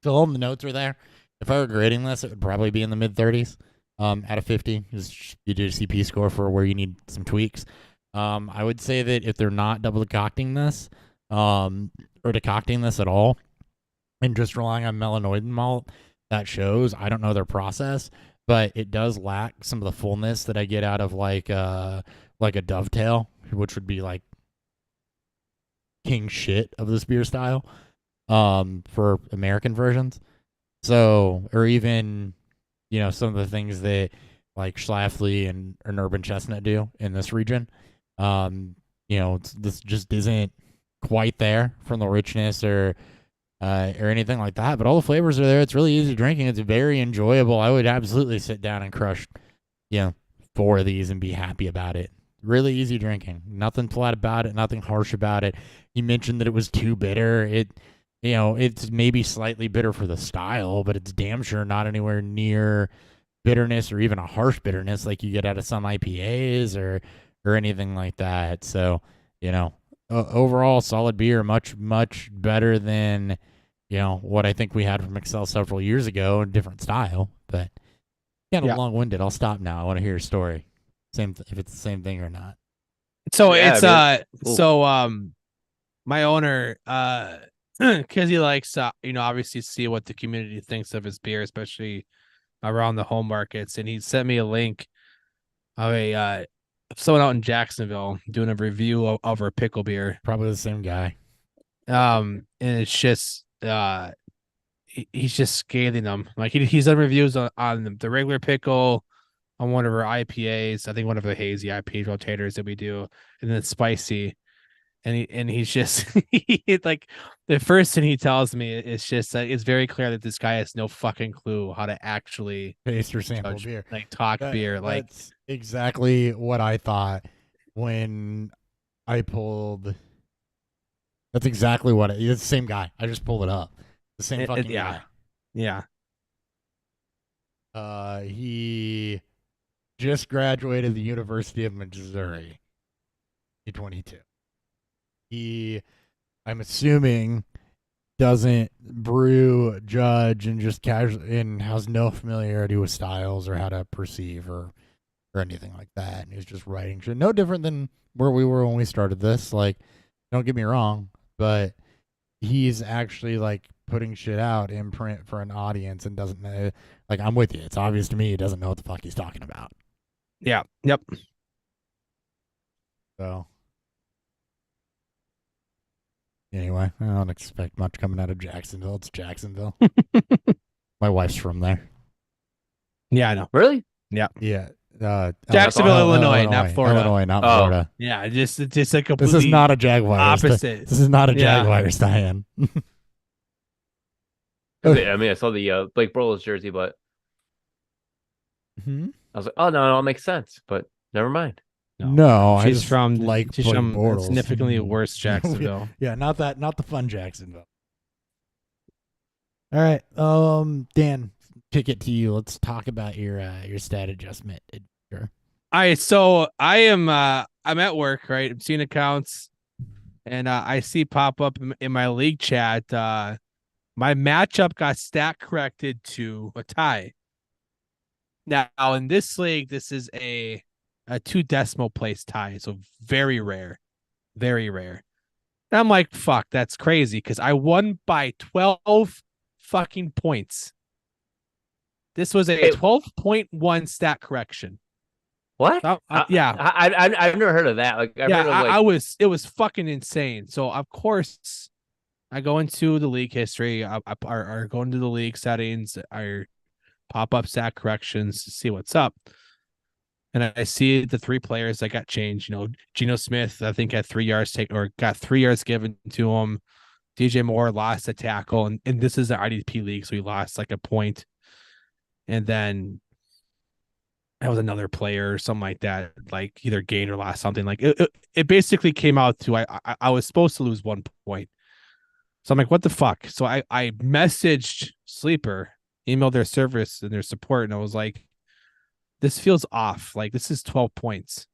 so all the notes are there. If I were grading this, it would probably be in the mid-30s out of 50. You do a CP score for where you need some tweaks. I would say that if they're not double decocting this, or decocting this at all, and just relying on melanoidin malt, that shows. I don't know their process, but it does lack some of the fullness that I get out of like a Dovetail, which would be like king shit of this beer style, for American versions. So, or even, some of the things that like Schlafly and Urban Chestnut do in this region. This just isn't quite there from the richness or anything like that, but all the flavors are there. It's really easy drinking. It's very enjoyable. I would absolutely sit down and crush 4 of these and be happy about it. Really easy drinking. Nothing flat about it, nothing harsh about it. You mentioned that it was too bitter. It's maybe slightly bitter for the style, but it's damn sure not anywhere near bitterness or even a harsh bitterness like you get out of some IPAs or anything like that. So, overall solid beer, much, much better than, what I think we had from Excel several years ago, a different style, but kind of long-winded. I'll stop now. I want to hear your story. If it's the same thing or not. So my owner, because he likes, obviously see what the community thinks of his beer, especially around the home markets. And he sent me a link of someone out in Jacksonville doing a review of our pickle beer. Probably the same guy. And it's just he's just scathing them. Like he's done reviews on the regular pickle, on one of our IPAs, I think one of the hazy IPA rotators that we do, and then spicy. He's just like the first thing he tells me is just it's very clear that this guy has no fucking clue how to actually taste or sample judge, beer. like talk beer. Like That's exactly what I thought when I pulled. That's exactly what it's the same guy. I just pulled it up. The same fucking guy. Yeah. He just graduated the University of Missouri in 22. He, I'm assuming, doesn't brew, judge, and just casually and has no familiarity with styles or how to perceive or anything like that. And he's just writing shit. No different than where we were when we started this. Like, don't get me wrong, but he's actually like putting shit out in print for an audience and doesn't know. Like, I'm with you. It's obvious to me he doesn't know what the fuck he's talking about. Yeah. Yep. So anyway, I don't expect much coming out of Jacksonville. It's Jacksonville. My wife's from there. Yeah, I know. Really? Yeah. Yeah. Jacksonville, Illinois, not Florida. Illinois, not Florida. Yeah, just a completely This is not a Jaguars. opposite. This is not a Jaguars tie-in. I mean, I saw the Blake Bortles jersey, but I was like, oh no, it makes sense. But never mind. No, she's from like she's from significantly worse Jacksonville. Yeah, not the fun Jacksonville. All right, Dan, kick it to you. Let's talk about your stat adjustment. Sure. All right, so I'm at work, right? I'm seeing accounts, and I see pop up in my league chat. My matchup got stat corrected to a tie. Now in this league, this is a 2 decimal place tie, so very rare, very rare. And I'm like, fuck, that's crazy because I won by 12 fucking points. This was a 12.1 stat correction. What? Yeah, I've never heard of that. Like, it was fucking insane. So of course, I go into the league history. I go into the league settings. I pop up stat corrections to see what's up. And I see the 3 players that got changed. You know, Geno Smith, I think, had 3 yards got 3 yards given to him. DJ Moore lost a tackle, and this is the IDP league, so he lost like a point. And then that was another player or something like that, like either gained or lost something. Like it basically came out to I was supposed to lose 1 point. So I'm like, what the fuck? So I messaged Sleeper, emailed their service and their support, and I was like, this feels off. Like, this is 12 points.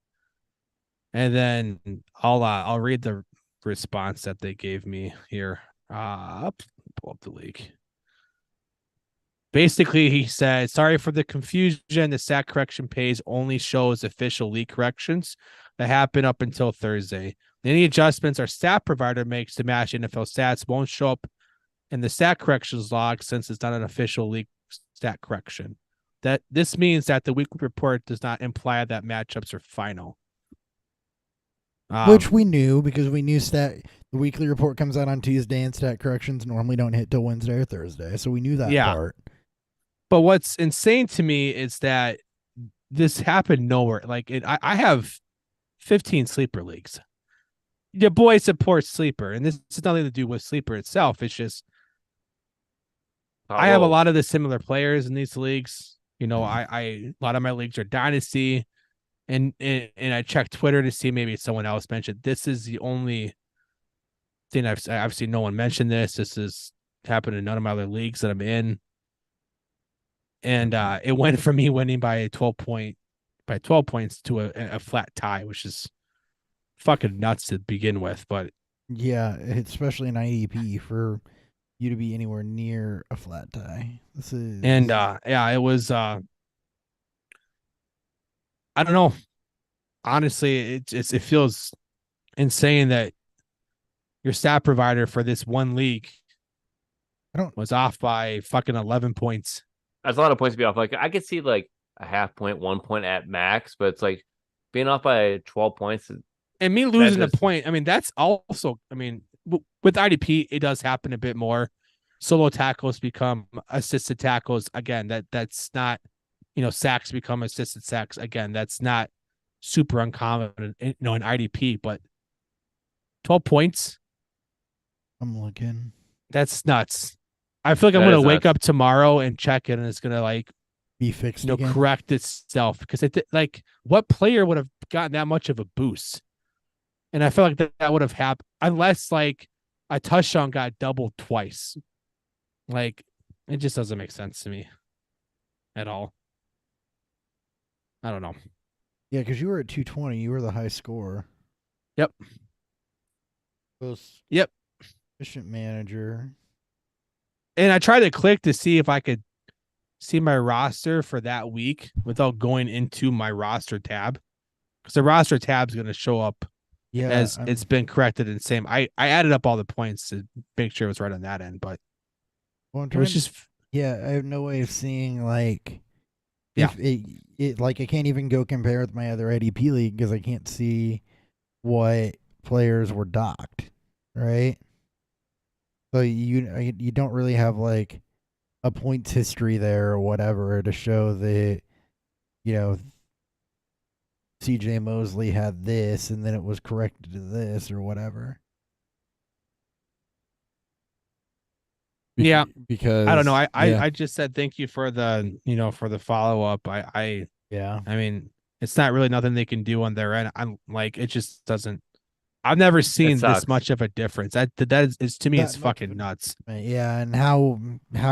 And then I'll read the response that they gave me here. Pull up the league. Basically, he said, sorry for the confusion. The stat correction page only shows official league corrections that happen up until Thursday. Any adjustments our stat provider makes to match NFL stats won't show up in the stat corrections log since it's not an official league stat correction. That this means that the weekly report does not imply that matchups are final. Which we knew because we knew the weekly report comes out on Tuesday and stat corrections normally don't hit till Wednesday or Thursday. So we knew that part. But what's insane to me is that this happened nowhere. Like I have 15 sleeper leagues. Your boy supports Sleeper, and this has nothing to do with Sleeper itself. It's just I have a lot of the similar players in these leagues. You know, a lot of my leagues are dynasty, and I checked Twitter to see maybe someone else mentioned. This is the only thing I've seen no one mention this. This has happened in none of my other leagues that I'm in, and it went from me winning by 12 points to a flat tie, which is fucking nuts to begin with. But yeah, especially in IDP for you to be anywhere near a flat tie. This is it was I don't know. Honestly, it feels insane that your stat provider for this one league was off by fucking 11 points. That's a lot of points to be off. Like, I could see like a half point, 1 point at max, but it's like being off by 12 points. And me losing a point, I mean, that's also, I mean, with IDP, it does happen a bit more. Solo tackles become assisted tackles. Again, that's not, sacks become assisted sacks. Again, that's not super uncommon, in IDP, but 12 points. I'm looking. That's nuts. I feel like I'm That going to is wake nuts. up tomorrow and check it, and it's going to Be fixed again. correct itself, because what player would have gotten that much of a boost? And I feel like that would have happened unless a touchdown got doubled twice. It just doesn't make sense to me at all. I don't know. Yeah, because you were at 220. You were the high scorer. Yep. Yep. Efficient manager. And I tried to click to see if I could see my roster for that week without going into my roster tab, because the roster tab is going to show up as it's been corrected and same. I added up all the points to make sure it was right on that end, but it was just I have no way of seeing Yeah. if it I can't even go compare with my other ADP league because I can't see what players were docked, right? So you don't really have a points history there or whatever to show that CJ Mosley had this and then it was corrected to this or whatever. Yeah, because I don't know. I just said thank you for the for the follow up. I mean, it's not really nothing they can do on their end. I'm it just doesn't. I've never seen this much of a difference. That is to me, it's fucking nuts. Yeah, and how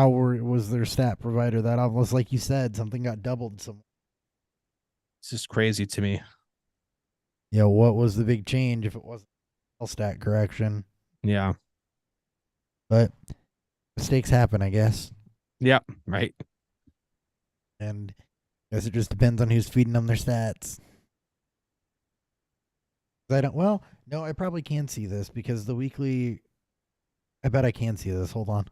was their stat provider that almost like you said something got doubled somewhere? It's just crazy to me. Yeah, what was the big change if it wasn't a stat correction? Yeah, but mistakes happen, I guess. Yep, right. And I guess it just depends on who's feeding them their stats. I probably can see this because the weekly. I bet I can see this. Hold on. I'm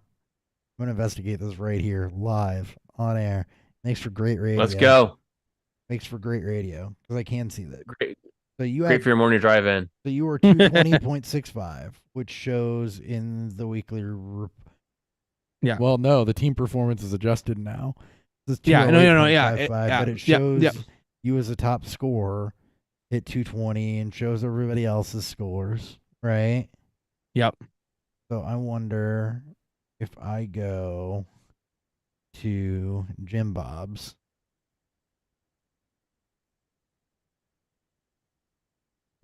going to investigate this right here, live, on air. Makes for great radio. Let's go. Makes for great radio because I can see that. Great. So great for your morning drive in. So you were 220.65, which shows in the weekly. Yeah. Well, no, the team performance is adjusted now. Yeah, no, yeah, but it shows you as a top scorer at 220 and shows everybody else's scores, right? Yep. So I wonder if I go to Jim Bob's.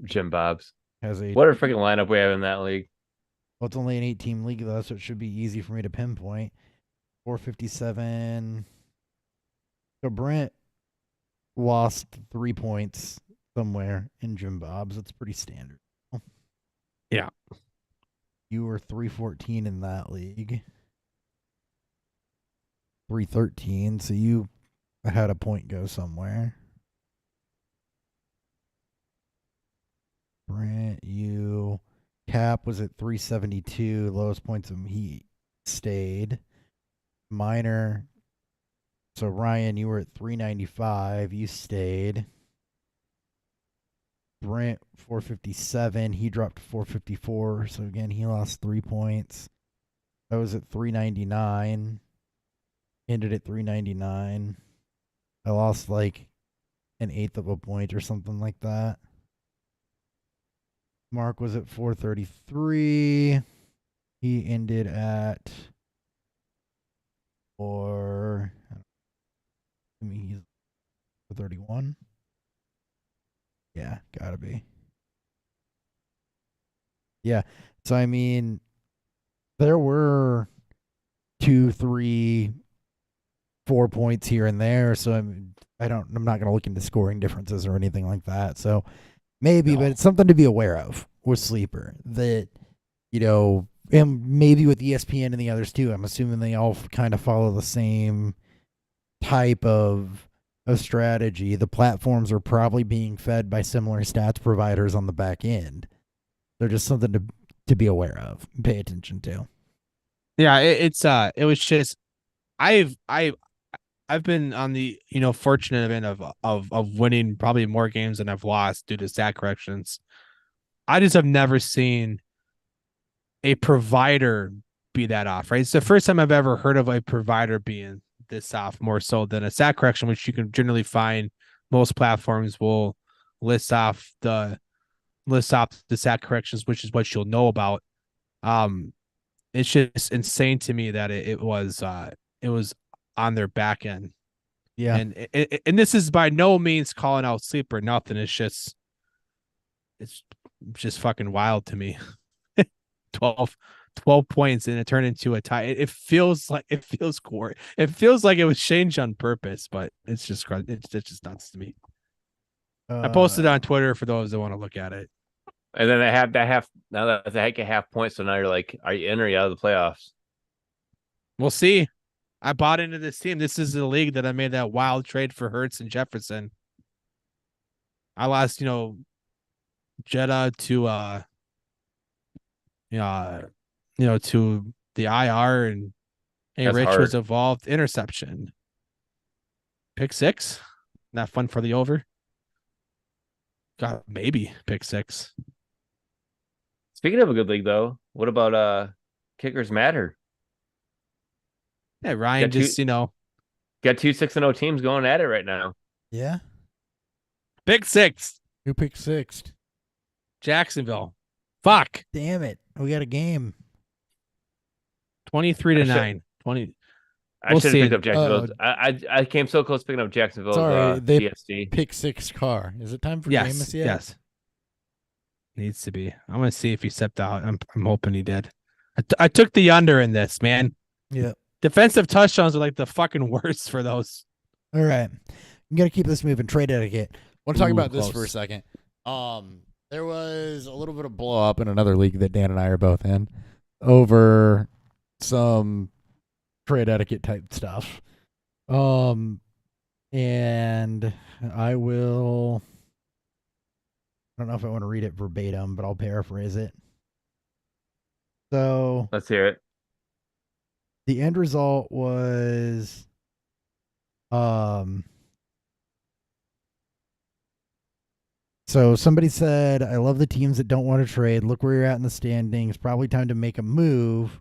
Jim Bob's. What a freaking lineup we have in that league. Well, it's only an 8-team league, though, so it should be easy for me to pinpoint. 457. So Brent lost 3 points somewhere in Jim Bob's. That's pretty standard. Yeah. You were 314 in that league. 313, so you had a point go somewhere. Brent, Cap was at 372. Lowest points he stayed. Minor. So Ryan, you were at 395. You stayed. Brent 457. He dropped to 454. So again, he lost 3 points. I was at 399. Ended at 399. I lost an eighth of a point or something like that. Mark was at 433. He ended at he's 431. Yeah, gotta be. Yeah. So I mean, there were 2, 3, 4 points here and there. So I'm not gonna look into scoring differences or anything like that. So maybe, but it's something to be aware of with Sleeper that, and maybe with ESPN and the others too. I'm assuming they all kind of follow the same type of strategy. The platforms are probably being fed by similar stats providers on the back end. They're just something to be aware of and pay attention to. Yeah, it was just I've been on the fortunate end of winning probably more games than I've lost due to stat corrections. I just have never seen a provider be that off, right? It's the first time I've ever heard of a provider being this off more so than a stat correction, which you can generally find most platforms will list off the stat corrections, which is what you'll know about. It's just insane to me that it was on their back end. Yeah. And this is by no means calling out sleep or nothing. It's just fucking wild to me. 12 points and it turned into a tie. It feels like it feels like it was changed on purpose, but it's just just nuts to me. I posted it on Twitter for those that want to look at it. And then they have that half. Now that's a heck of half point. So now you're like, are you in or are you out of the playoffs? We'll see. I bought into this team. This is the league that I made that wild trade for Hurts and Jefferson. I lost, Jetta to to the IR, and That's Rich hard. was involved. Interception. Pick six. Not fun for the over. God, maybe pick six. Speaking of a good league, though, what about kickers matter? Yeah, Ryan Got just, two 6-0 teams going at it right now. Yeah. pick six. Who picked sixth? Jacksonville. Fuck. Damn it. We got a game. 23-9. 20. I We'll should have see. picked up Jacksonville. I came so close picking up Jacksonville's Sorry, they DSD. pick six car. Is it time for Yes. Jameis yet? Yes. Needs to be. I'm gonna see if he stepped out. I'm hoping he did. I took the under in this, man. Yeah. Defensive touchdowns are like the fucking worst for those. All right. I'm going to keep this moving. Trade etiquette. I want to talk Ooh, about this close. for a second. There was a little bit of blow up in another league that Dan and I are both in over some trade etiquette type stuff. And I don't know if I want to read it verbatim, but I'll paraphrase it. So Let's hear it. the end result was so somebody said, I love the teams that don't want to trade. Look where you're at in the standings. Probably time to make a move.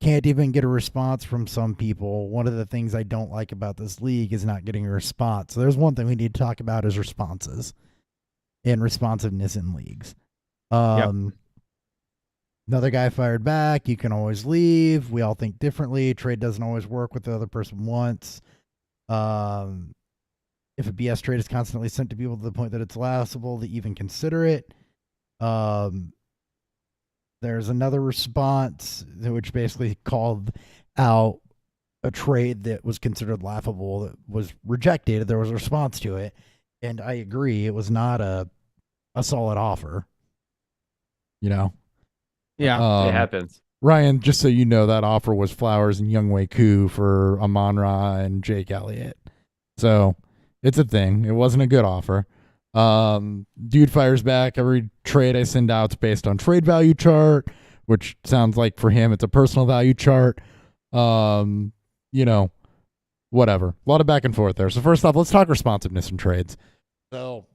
Can't even get a response from some people. One of the things I don't like about this league is not getting a response. So there's one thing we need to talk about is responses and responsiveness in leagues. Another guy fired back. You can always leave. We all think differently. Trade doesn't always work what the other person wants. If a BS trade is constantly sent to people to the point that it's laughable to even consider it. There's another response which basically called out a trade that was considered laughable that was rejected. There was a response to it. And I agree. It was not a solid offer. Yeah. It happens. Ryan, just so you know, that offer was Flowers and Younghoe Koo for Amon-Ra and Jake Elliott. So it's a thing. It wasn't a good offer. Dude fires back. Every trade I send out is based on trade value chart, which sounds like for him it's a personal value chart. Whatever. A lot of back and forth there. So first off, let's talk responsiveness in trades. So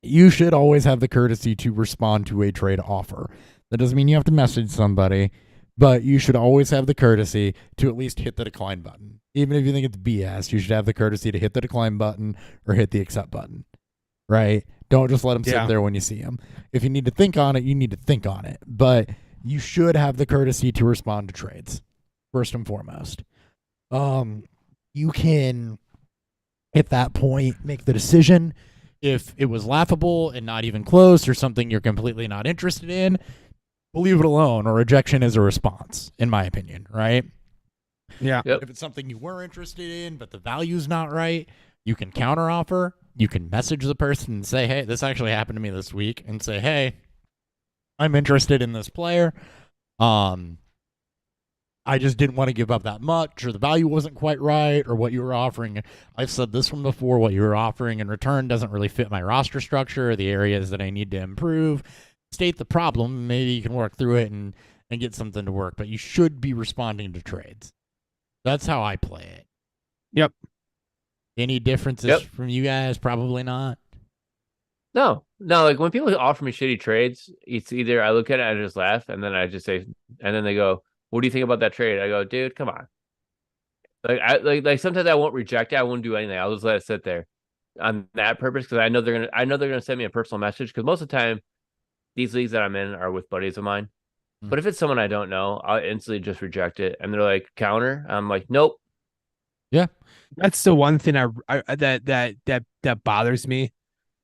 you should always have the courtesy to respond to a trade offer. That doesn't mean you have to message somebody, but you should always have the courtesy to at least hit the decline button. Even if you think it's BS, you should have the courtesy to hit the decline button or hit the accept button, right? Don't just let them sit there when you see them. If you need to think on it, you need to think on it. But you should have the courtesy to respond to trades, first and foremost. You can, at that point, make the decision. If it was laughable and not even close or something you're completely not interested in, leave it alone, or rejection is a response, in my opinion, right? Yeah. Yep. If it's something you were interested in, but the value's not right, you can counteroffer. You can message the person and say, hey, this actually happened to me this week, and say, hey, I'm interested in this player. I just didn't want to give up that much, or the value wasn't quite right, or what you were offering. I've said this one before, what you were offering in return doesn't really fit my roster structure or the areas that I need to improve. State the problem. Maybe you can work through it and get something to work, but you should be responding to trades. That's how I play it. Yep. Any differences from you guys? Probably not. No, like when people offer me shitty trades, it's either I look at it and I just laugh, and then I just say, and then they go, "What do you think about that trade?" I go, "Dude, come on." Like sometimes I won't reject it. I won't do anything. I'll just let it sit there on that purpose because I know they're gonna send me a personal message because most of the time these leagues that I'm in are with buddies of mine. But if it's someone I don't know, I'll instantly just reject it, and they're like counter. I'm like, nope. Yeah, That's the one thing that bothers me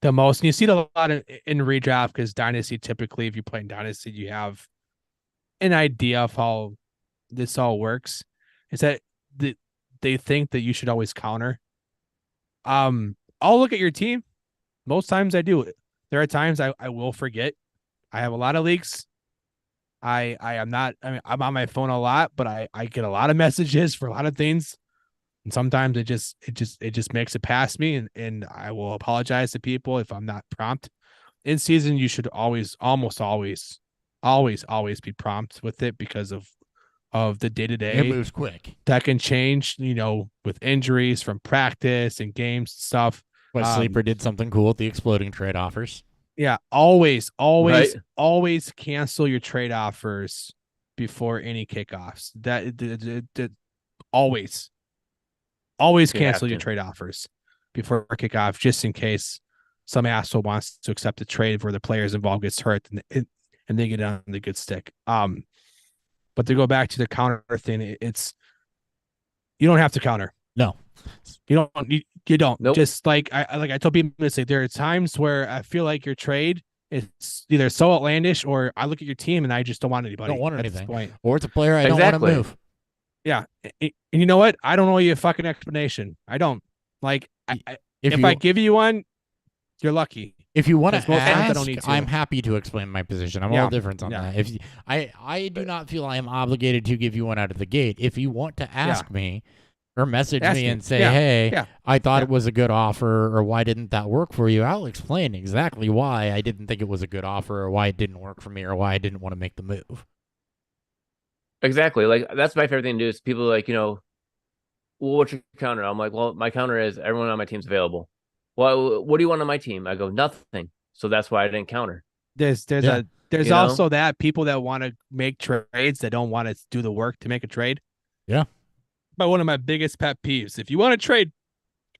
the most. And you see it a lot in redraft because Dynasty, typically, if you play in Dynasty, you have an idea of how this all works. Is that they think that you should always counter. I'll look at your team. Most times I do. There are times I will forget. I have a lot of leaks. I am not. I mean, I'm on my phone a lot, but I get a lot of messages for a lot of things. And sometimes it just makes it past me, and I will apologize to people if I'm not prompt. In season, you should almost always be prompt with it because of the day to it day moves quick. that can change. With injuries from practice and games stuff. But Sleeper did something cool with the exploding trade offers. Yeah, always Right. cancel your trade offers before any kickoffs. That always. Always You have cancel your to. trade offers before kickoff, just in case some asshole wants to accept a trade where the players involved gets hurt and they get on the good stick. But to go back to the counter thing, it's you don't have to counter. No, you don't. Nope. Just like I told people, there are times where I feel like your trade is either so outlandish or I look at your team and I just don't want anybody. don't want at anything. this point. Or it's a player I don't want to Exactly. move. Yeah, and you know what? I don't owe you a fucking explanation. I don't. Like, if I give you one, you're lucky. If you want Because to most times I ask, don't need to. I'm happy to explain my position. I'm Yeah, all different on yeah. that. If I do not feel I am obligated to give you one out of the gate. If you want to ask me or message Ask me me. and say, Yeah, "Hey, yeah, I thought yeah. it was a good offer," or "Why didn't that work for you?" I'll explain exactly why I didn't think it was a good offer, or why it didn't work for me, or why I didn't want to make the move. Exactly. Like that's my favorite thing to do is people like, well, what's your counter? I'm like, well, my counter is everyone on my team's available. Well, what do you want on my team? I go, nothing. So that's why I didn't counter. There's Yeah. also that people that want to make trades that don't want to do the work to make a trade. Yeah. But one of my biggest pet peeves, if you want to trade,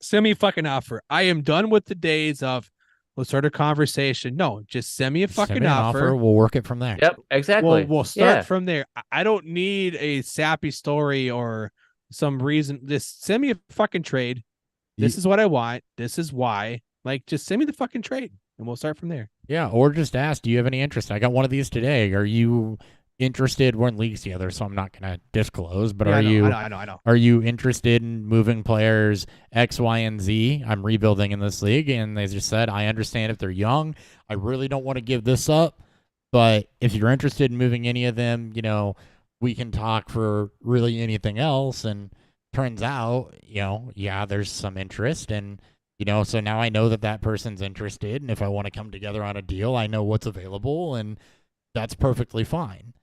send me a fucking offer. I am done with the days of let's start a conversation. No, just send me a fucking Send me an offer. We'll work it from there. Yep, exactly. We'll start from there. I don't need a sappy story or some reason. Just send me a fucking trade. This is what I want. This is why. Like, just send me the fucking trade, and we'll start from there. Yeah, or just ask, do you have any interest? I got one of these today. Are you interested? We're in leagues together, so I'm not going to disclose, but Yeah, I know. Are you interested in moving players X, Y, and Z? I'm rebuilding in this league, and they just said, I understand if they're young. I really don't want to give this up, but if you're interested in moving any of them, we can talk for really anything else. And turns out, yeah, there's some interest, and so now I know that person's interested, and if I want to come together on a deal, I know what's available, and that's perfectly fine.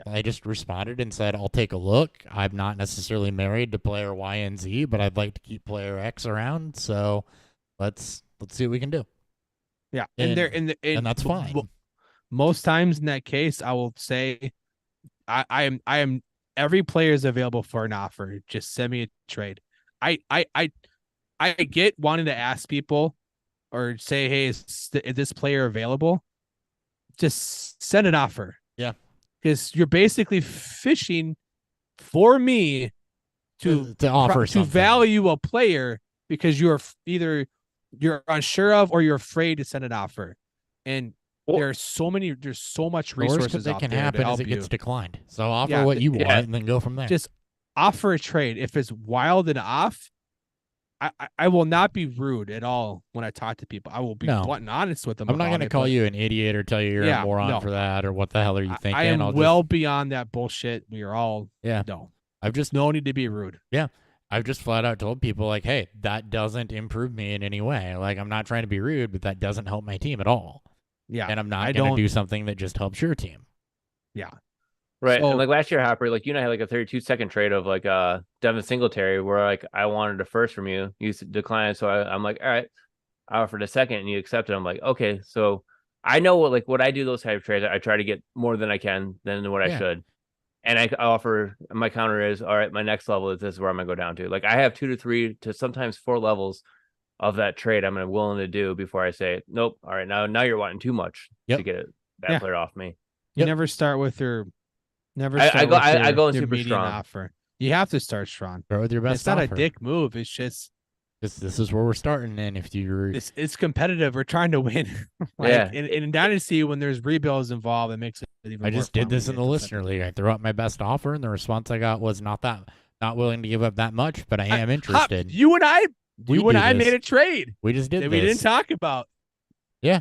I just responded and said, I'll take a look. I'm not necessarily married to player Y and Z, but I'd like to keep player X around, so let's see what we can do. Yeah, and that's fine. Most times in that case, I will say, I am every player is available for an offer. Just send me a trade. I get wanting to ask people or say, hey, is this player available? Just send an offer. Yeah. Because you're basically fishing for me to offer to value a player because you're unsure of or you're afraid to send an offer. And there's so much resources that out can there happen to help as it you. gets declined. So offer what you want and then go from there. Just offer a trade. If it's wild and off, I will not be rude at all when I talk to people. I will be blunt and honest with them. I'm not going to call you an idiot or tell you you're a moron for that or what the hell are you thinking. I am beyond that bullshit. We are all no. I've just no need to be rude. Yeah. I've just flat out told people like, hey, that doesn't improve me in any way. Like, I'm not trying to be rude, but that doesn't help my team at all. Yeah. And I'm not going to do something that just helps your team. Yeah. Right. So, and like last year, Hopper, like, I had like a 32-second trade of like Devin Singletary where like I wanted a first from you. You declined. So I'm like, all right. I offered a second and you accepted. I'm like, okay, so I know what I do those type of trades. I try to get more than I can than what I should. And I offer, my counter is, all right, my next level is this is where I'm gonna go down to. Like I have 2 to 3 to sometimes 4 levels of that trade I'm willing to do before I say, nope, all right, now you're wanting too much to get that player off me. You never start with your I go in super median strong offer. You have to start strong. Start with your best It's not offer. a dick move. It's just this is where we're starting. And if you're it's competitive. We're trying to win. In Dynasty, when there's rebuilds involved, it makes it even. I just did this in the listener league. I threw out my best offer, and the response I got was not willing to give up that much, but I am interested. You and I made a trade. We just did that this. We didn't talk about. Yeah.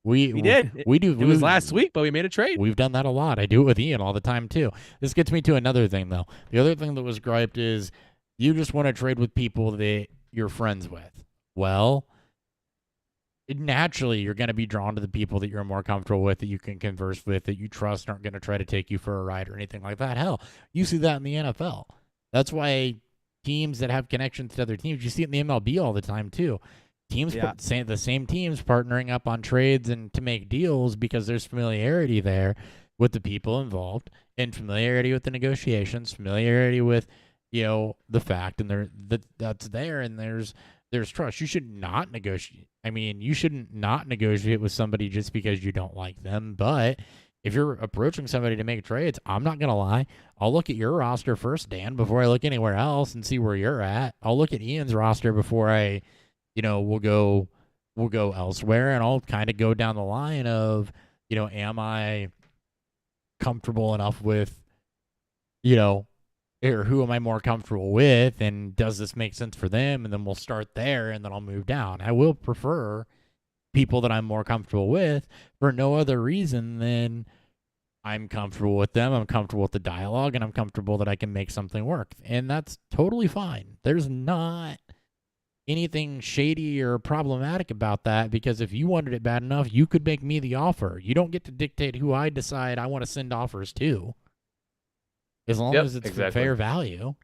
We did. We do. It was last week, but we made a trade. We've done that a lot. I do it with Ian all the time, too. This gets me to another thing, though. The other thing that was griped is you just want to trade with people that you're friends with. Well, naturally, you're going to be drawn to the people that you're more comfortable with, that you can converse with, that you trust aren't going to try to take you for a ride or anything like that. Hell, you see that in the NFL. That's why teams that have connections to other teams, you see it in the MLB all the time, too. The same teams partnering up on trades and to make deals because there's familiarity there with the people involved and familiarity with the negotiations, familiarity with, the fact and that's there and there's trust. You should not negotiate. I mean, you shouldn't not negotiate with somebody just because you don't like them. But if you're approaching somebody to make trades, I'm not going to lie. I'll look at your roster first, Dan, before I look anywhere else and see where you're at. I'll look at Ian's roster before I we'll go elsewhere, and I'll kind of go down the line of, am I comfortable enough with, or who am I more comfortable with, and does this make sense for them? And then we'll start there, and then I'll move down. I will prefer people that I'm more comfortable with for no other reason than I'm comfortable with them, I'm comfortable with the dialogue, and I'm comfortable that I can make something work. And that's totally fine. There's not anything shady or problematic about that, because if you wanted it bad enough, you could make me the offer. You don't get to dictate who I decide I want to send offers to, as long as it's fair value,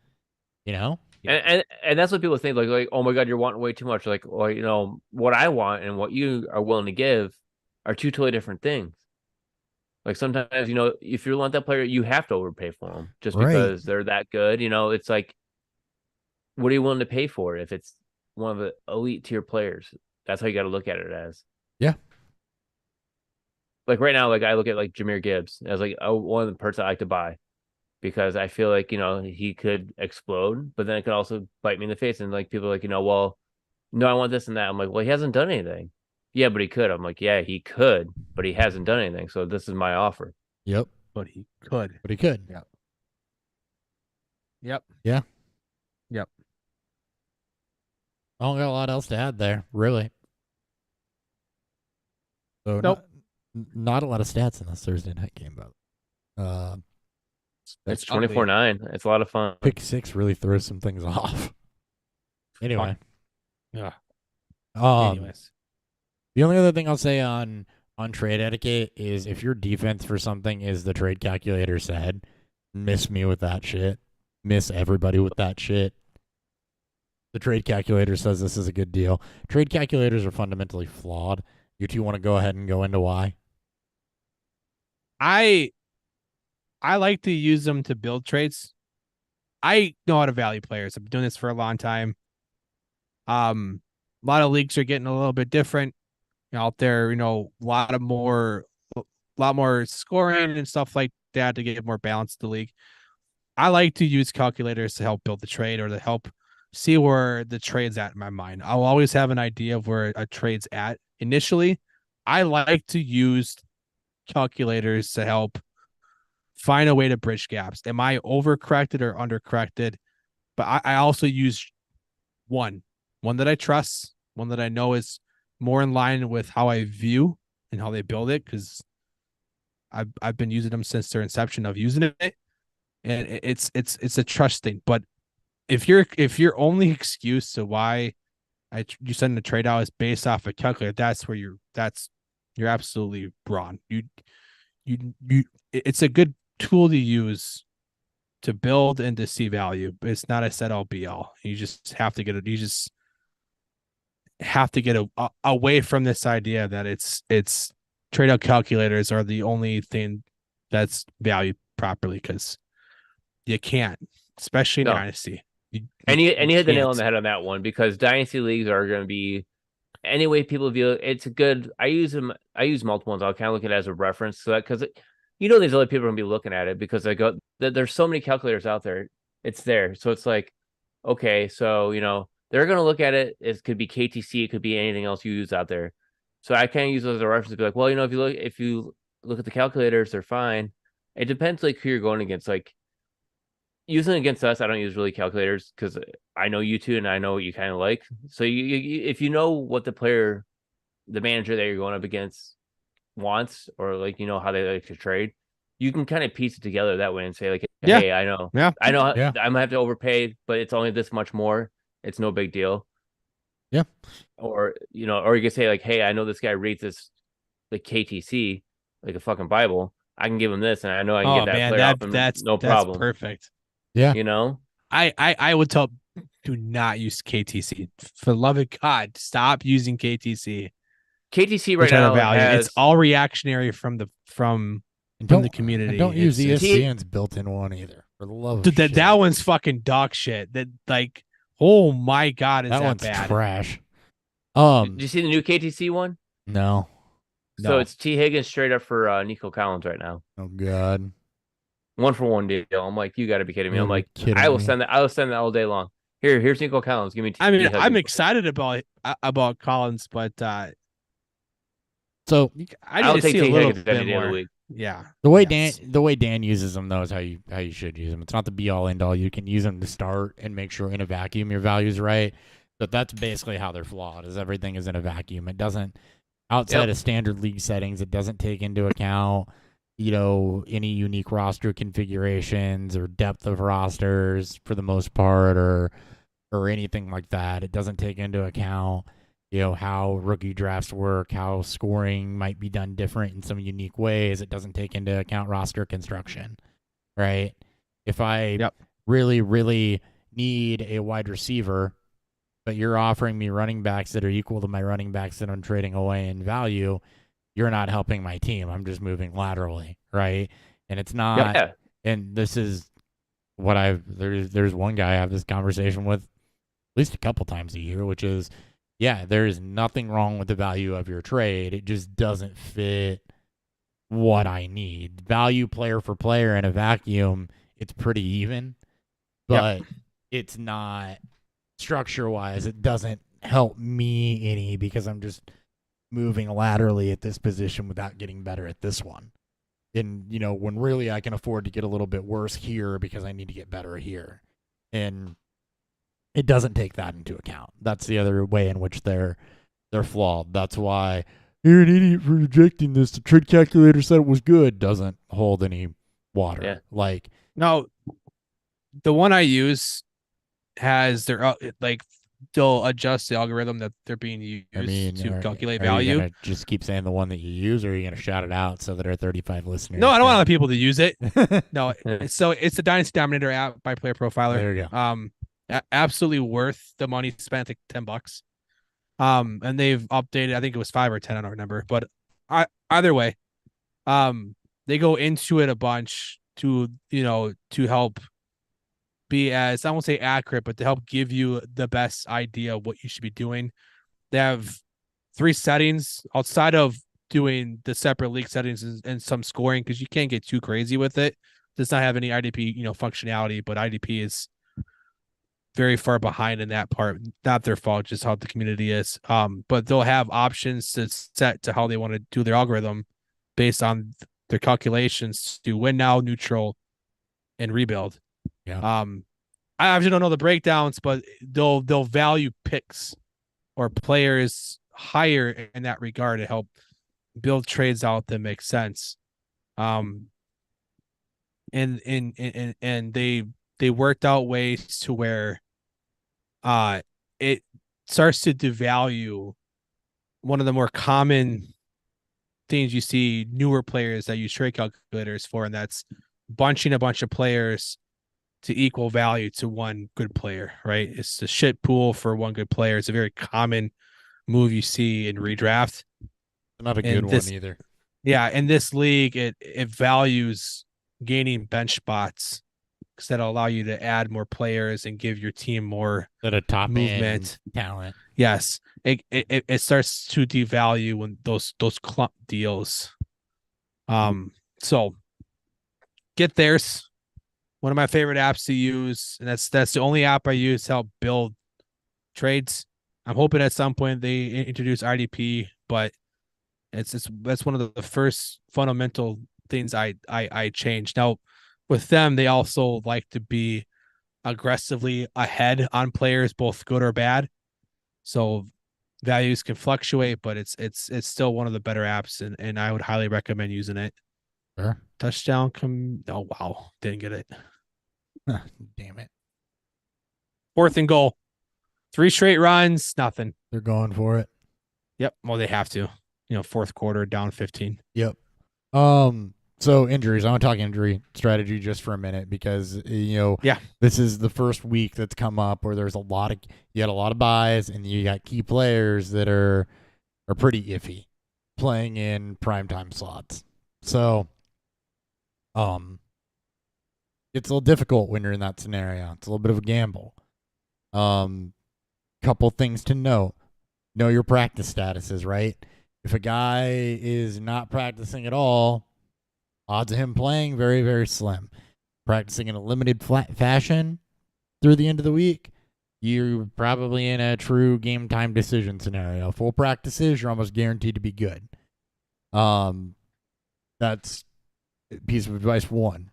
And that's what people think, like, oh my God, you're wanting way too much. Like, well, what I want and what you are willing to give are two totally different things. Like sometimes, if you want that player, you have to overpay for them just because they're that good. It's like, what are you willing to pay for if it's one of the elite tier players? That's how you got to look at it as. Yeah. Like right now, like I look at like Jahmyr Gibbs as like one of the parts I like to buy because I feel like, he could explode, but then it could also bite me in the face. And like people are like, well, no, I want this and that. I'm like, well, he hasn't done anything. Yeah, but he could. I'm like, yeah, he could, but he hasn't done anything. So this is my offer. Yep. But he could. Yep. Yep. Yeah. Yep. I don't got a lot else to add there, really. So nope. Not a lot of stats in this Thursday night game, but it's 24-9. It's a lot of fun. Pick 6 really throws some things off. Anyway. Yeah. Anyways. The only other thing I'll say on trade etiquette is if your defense for something is the trade calculator said, miss me with that shit. Miss everybody with that shit. The trade calculator says this is a good deal. Trade calculators are fundamentally flawed. You two want to go ahead and go into why? I like to use them to build trades. I know how to value players. I've been doing this for a long time. A lot of leagues are getting a little bit different out there. A lot more scoring and stuff like that to get more balance to the league. I like to use calculators to help build the trade or to help see where the trade's at in my mind. I'll always have an idea of where a trade's at initially. I like to use calculators to help find a way to bridge gaps. Am I overcorrected or undercorrected? But I also use one that I trust, one that I know is more in line with how I view and how they build it, because I've been using them since their inception of using it, and it's a trust thing. But if your only excuse to why you send a trade out is based off a calculator, that's where you're absolutely wrong. It's a good tool to use to build and to see value, but it's not a set all be all. You just have to get it. have to get away from this idea that it's trade out calculators are the only thing that's valued properly, because you can't, especially in No. Dynasty. And you hit the nail on can't. the head on that one, because Dynasty leagues are going to be any way people view it. It's a good. I use multiple ones. I'll kind of look at it as a reference, so that because these other people are going to be looking at it, because they go there's so many calculators out there. It's there, so it's like, okay, so they're going to look at it. It could be KTC, it could be anything else you use out there. So I kind of use those as a reference to be like, well, if you look at the calculators, they're fine. It depends like who you're going against. Like using against us, I don't use really calculators because I know you two and I know what you kind of like. So you if you know what the manager that you're going up against wants, or like how they like to trade, you can kind of piece it together that way and say like, hey, I know Yeah. I'm gonna have to overpay, but it's only this much more. It's no big deal. Yeah. Or or you can say like, hey, I know this guy reads this like KTC like a fucking Bible. I can give him this, and I know I can get that player off him, no problem. Perfect. Yeah. I would tell, do not use KTC. For the love of God, stop using KTC. KTC right now it's all reactionary from the community. And don't use ESPN's built-in one either. For the love of shit. That one's fucking dog shit. That like, oh my God, is that one's bad? Trash. Did you see the new KTC one? No. So it's T. Higgins straight up for Nico Collins right now. Oh God. 1-for-1 deal. I'm like, you got to be kidding me. I'm like, I will send that. I will send that all day long. Here's Nico Collins. Give me. I'm excited about Collins, but so I need to see a little bit more. Week. Yeah. The way Dan uses them though is how you should use them. It's not the be all end all. You can use them to start and make sure in a vacuum your value's right. But that's basically how they're flawed. Is everything is in a vacuum. It doesn't outside of standard league settings. It doesn't take into account any unique roster configurations or depth of rosters for the most part, or anything like that. It doesn't take into account how rookie drafts work, how scoring might be done different in some unique ways. It doesn't take into account roster construction, right? If I really, really need a wide receiver, but you're offering me running backs that are equal to my running backs that I'm trading away in value, you're not helping my team. I'm just moving laterally, right? And it's not. Yeah. And this is what there's one guy I have this conversation with at least a couple times a year, which is, there is nothing wrong with the value of your trade. It just doesn't fit what I need. Value player for player in a vacuum, it's pretty even, but it's not structure-wise. It doesn't help me any because I'm just moving laterally at this position without getting better at this one. And, when really I can afford to get a little bit worse here because I need to get better here. And it doesn't take that into account. That's the other way in which they're flawed. That's why you're an idiot for rejecting this. The trade calculator said it was good. Doesn't hold any water. Yeah. Like, no, the one I use has their they'll adjust the algorithm that they're being used to calculate value. Are you gonna just keep saying the one that you use, or are you gonna shout it out so that our 35 listeners? No, I don't want other people to use it. No, so it's the Dynasty Dominator app by Player Profiler. There you go. Absolutely worth the money spent, like $10. And they've updated. I think it was 5 or 10. I don't remember, but either way, they go into it a bunch to help be as, I won't say accurate, but to help give you the best idea of what you should be doing. They have 3 settings outside of doing the separate league settings and some scoring, because you can't get too crazy with it. It does not have any IDP functionality, but IDP is very far behind in that part. Not their fault, just how the community is. But they'll have options to set to how they want to do their algorithm based on their calculations to win now, neutral, and rebuild. Yeah. I actually don't know the breakdowns, but they'll value picks or players higher in that regard to help build trades out that make sense. And they worked out ways to where it starts to devalue one of the more common things you see newer players that use trade calculators for, and that's bunching a bunch of players to equal value to one good player, right? It's the shit pool for one good player. It's a very common move you see in redraft. Not a good one either. Yeah, in this league, it values gaining bench spots because that'll allow you to add more players and give your team more that a top movement talent. Yes, it starts to devalue when those clump deals. So get theirs. One of my favorite apps to use, and that's the only app I use to help build trades. I'm hoping at some point they introduce IDP, but that's one of the first fundamental things I changed. Now, with them, they also like to be aggressively ahead on players, both good or bad. So values can fluctuate, but it's still one of the better apps, and I would highly recommend using it. Sure. Touchdown oh wow, didn't get it. Damn it. 4th and goal. 3 straight runs, nothing. They're going for it. Yep. Well, they have to. 4th quarter, down 15. Yep. So injuries. I want to talk injury strategy just for a minute because this is the first week that's come up where there's you had a lot of buys and you got key players that are pretty iffy playing in primetime slots. So it's a little difficult when you're in that scenario. It's a little bit of a gamble. Couple things to note. Know your practice statuses, right? If a guy is not practicing at all, odds of him playing very, very slim. Practicing in a limited fashion through the end of the week, you're probably in a true game time decision scenario. Full practices, you're almost guaranteed to be good. That's piece of advice 1.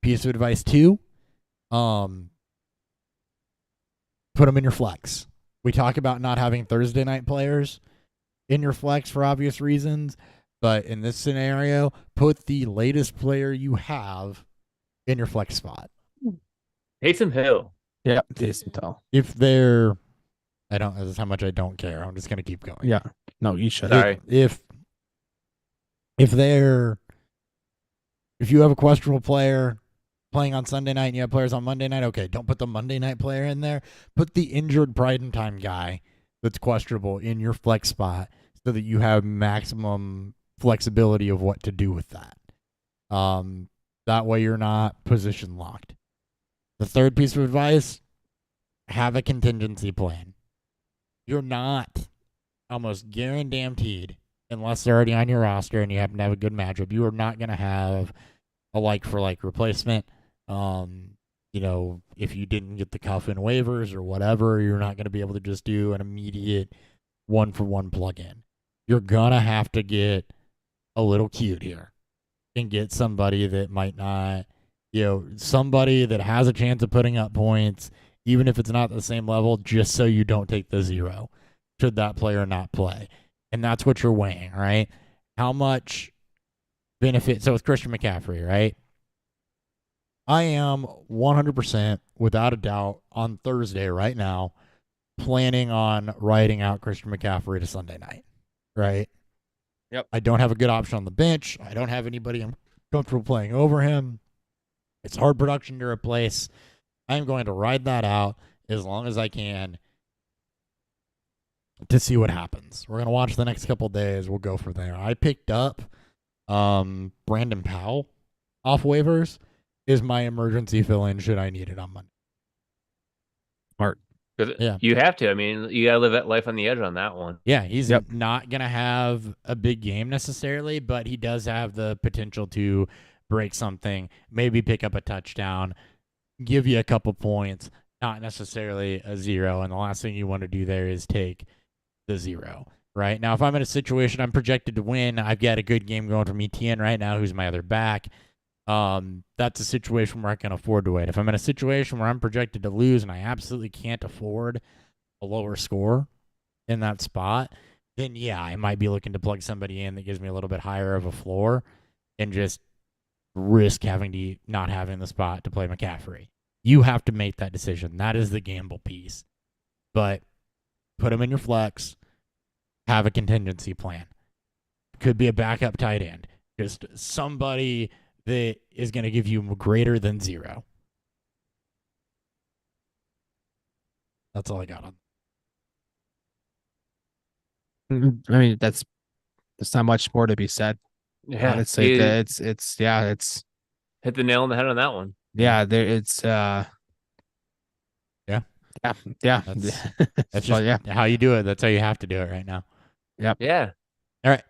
Piece of advice 2, put them in your flex. We talk about not having Thursday night players in your flex for obvious reasons, but in this scenario, put the latest player you have in your flex spot. Taysom Hill. Yep, Taysom Hill. If they're, this is how much I don't care. I'm just gonna keep going. Yeah, no, you should. Sorry. If you have a questionable player playing on Sunday night and you have players on Monday night, okay, don't put the Monday night player in there. Put the injured pride and time guy that's questionable in your flex spot so that you have maximum flexibility of what to do with that. That way you're not position locked. The third piece of advice, have a contingency plan. You're not almost guaranteed, unless they're already on your roster and you happen to have a good matchup, you are not going to have a like-for-like replacement. If you didn't get the cuff in waivers or whatever, you're not going to be able to just do an immediate one-for-one plug-in. You're going to have to get a little cute here and get somebody that might not, somebody that has a chance of putting up points, even if it's not the same level, just so you don't take the 0 should that player not play. And that's what you're weighing, right? How much benefit? So with Christian McCaffrey, right? I am 100%, without a doubt, on Thursday right now, planning on riding out Christian McCaffrey to Sunday night, right? Yep. I don't have a good option on the bench. I don't have anybody I'm comfortable playing over him. It's hard production to replace. I'm going to ride that out as long as I can to see what happens. We're going to watch the next couple of days. We'll go from there. I picked up Brandon Powell off waivers is my emergency fill-in should I need it on Monday. Smart. Yeah. You have to. I mean, you got to live that life on the edge on that one. Yeah, he's not going to have a big game necessarily, but he does have the potential to break something, maybe pick up a touchdown, give you a couple points, not necessarily a 0. And the last thing you want to do there is take the 0. Right? Now, if I'm in a situation I'm projected to win, I've got a good game going from ETN right now, who's my other back. That's a situation where I can afford to wait. If I'm in a situation where I'm projected to lose and I absolutely can't afford a lower score in that spot, then yeah, I might be looking to plug somebody in that gives me a little bit higher of a floor and just risk not having the spot to play McCaffrey. You have to make that decision. That is the gamble piece. But put him in your flex. Have a contingency plan. Could be a backup tight end. Just somebody that is going to give you greater than 0. That's all I got on. I mean, there's not much more to be said. Yeah, Honestly, he it's hit the nail on the head on that one. yeah, there it's Yeah. yeah. That's So, just how you do it. That's how you have to do it right now. Yep. Yeah. All right.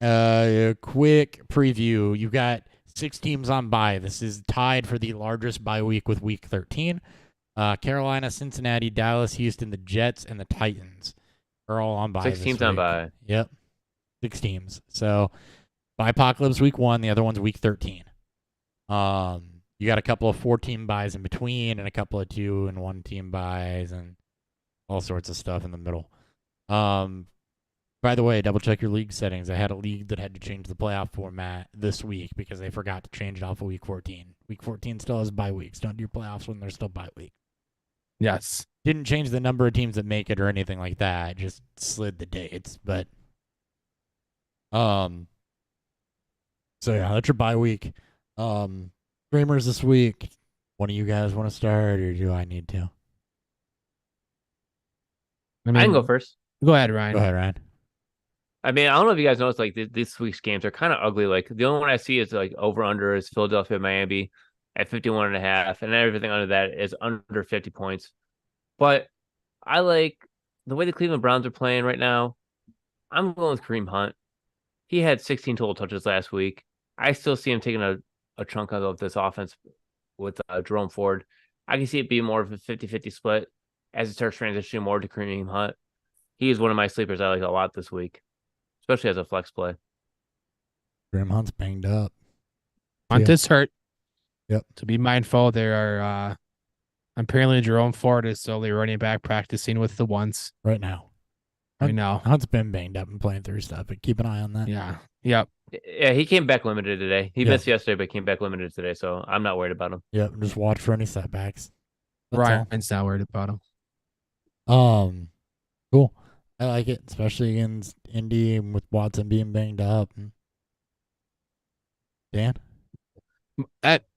A quick preview. You got 6 teams on bye. This is tied for the largest bye week with week 13. Carolina, Cincinnati, Dallas, Houston, the Jets, and the Titans are all on bye. 6 this teams week. on bye. Yep. 6 teams. So Bye-Apocalypse week 1, the other one's week 13. You got a couple of 4-team buys in between and a couple of 2 and 1 team buys and all sorts of stuff in the middle. By the way, double check your league settings. I had a league that had to change the playoff format this week because they forgot to change it off of week 14. Week 14 still has bye weeks. Don't do your playoffs when there's still bye week. Yes. Didn't change the number of teams that make it or anything like that. Just slid the dates. But so yeah, that's your bye week. Streamers this week. One of you guys want to start, or do I need to? I I can go first. Go ahead, Ryan. Go ahead, Ryan. I mean, I don't know if you guys noticed, like this week's games are kind of ugly. Like the only one I see is like over under is Philadelphia, Miami at 51.5, and everything under that is under 50 points. But I like the way the Cleveland Browns are playing right now. I'm going with Kareem Hunt. He had 16 total touches last week. I still see him taking a chunk of this offense with Jerome Ford. I can see it being more of a 50-50 split as it starts transitioning more to Kareem Hunt. He is one of my sleepers I like a lot this week, especially as a flex play. Kareem Hunt's banged up. Hunt is hurt. Yep. To be mindful, there are apparently Jerome Ford is slowly running back practicing with the ones right now. Right now. Hunt's been banged up and playing through stuff, but keep an eye on that. Yeah. Yep. Yeah, he came back limited today. He missed yesterday, but came back limited today, so I'm not worried about him. Yep, just watch for any setbacks. Ryan's not worried about him. Cool. I like it, especially against Indy and with Watson being banged up. Dan?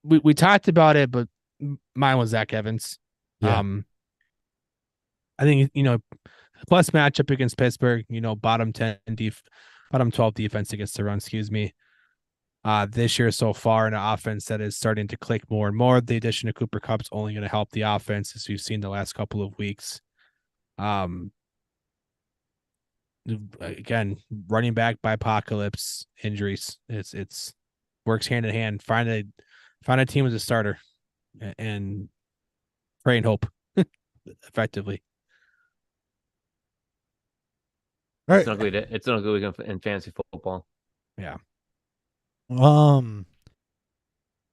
We talked about it, but mine was Zach Evans. Yeah. I think, plus matchup against Pittsburgh, bottom 12 defense against the run, this year so far, an offense that is starting to click more and more. The addition of Cooper Kupp's only going to help the offense, as we've seen the last couple of weeks. Again, running back by apocalypse injuries. It's works hand in hand. Find a team as a starter and pray and hope effectively. All right. It's not good week in fantasy football. Yeah.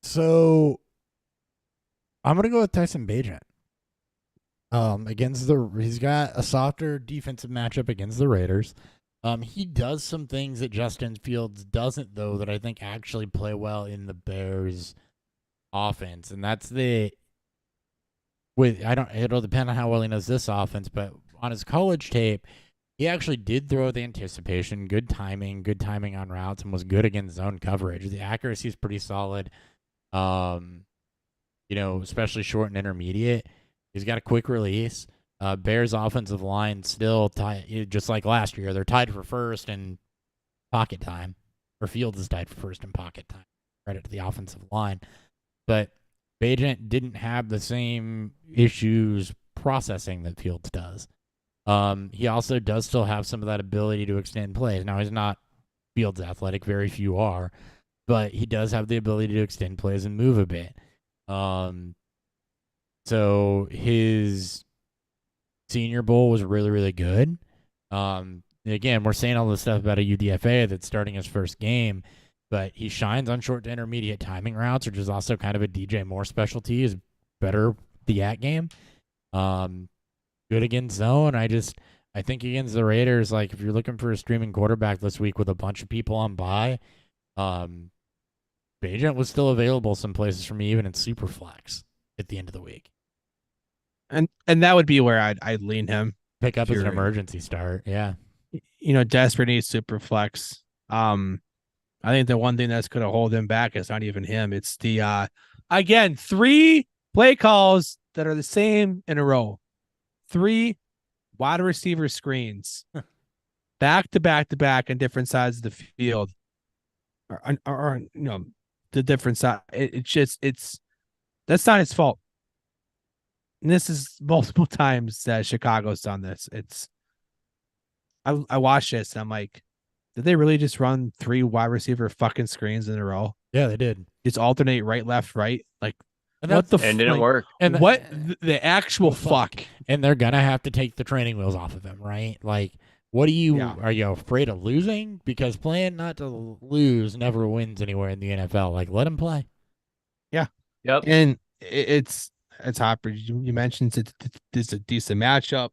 So I'm gonna go with Tyson Bagent. He's got a softer defensive matchup against the Raiders. He does some things that Justin Fields doesn't, though, that I think actually play well in the Bears offense. And that's it'll depend on how well he knows this offense, but on his college tape, he actually did throw the anticipation, good timing on routes, and was good against zone coverage. The accuracy is pretty solid. Especially short and intermediate. He's got a quick release. Bears offensive line still tied, just like last year. They're tied for first in pocket time, or Fields is tied for first in pocket time. Credit to the offensive line, but Bagent didn't have the same issues processing that Fields does. He also does still have some of that ability to extend plays. Now, he's not Fields athletic, very few are, but he does have the ability to extend plays and move a bit. So his Senior Bowl was really, really good. Again, we're saying all this stuff about a UDFA that's starting his first game, but he shines on short to intermediate timing routes, which is also kind of a DJ Moore specialty, is better the at game. Good against zone. I think against the Raiders, like if you're looking for a streaming quarterback this week with a bunch of people on bye, Bagent was still available some places for me, even in Superflex at the end of the week. And that would be where I'd lean him. Pick up as an emergency start. Yeah. Desperate needs Superflex. I think the one thing that's going to hold him back is not even him. It's the, again, 3 play calls that are the same in a row. 3 wide receiver screens. back to back to back on different sides of the field, or the different side. It's that's not his fault. And this is multiple times that Chicago's done this. I watched this and I'm like, did they really just run 3 wide receiver fucking screens in a row? Yeah, they did. Just alternate right, left, right. Like, And what the and didn't work. And what the actual fuck? And they're gonna have to take the training wheels off of him, right? Like, what are you afraid of losing? Because playing not to lose never wins anywhere in the NFL. Like, let him play. Yeah. Yep. And it's Hopper. You mentioned it's a decent matchup.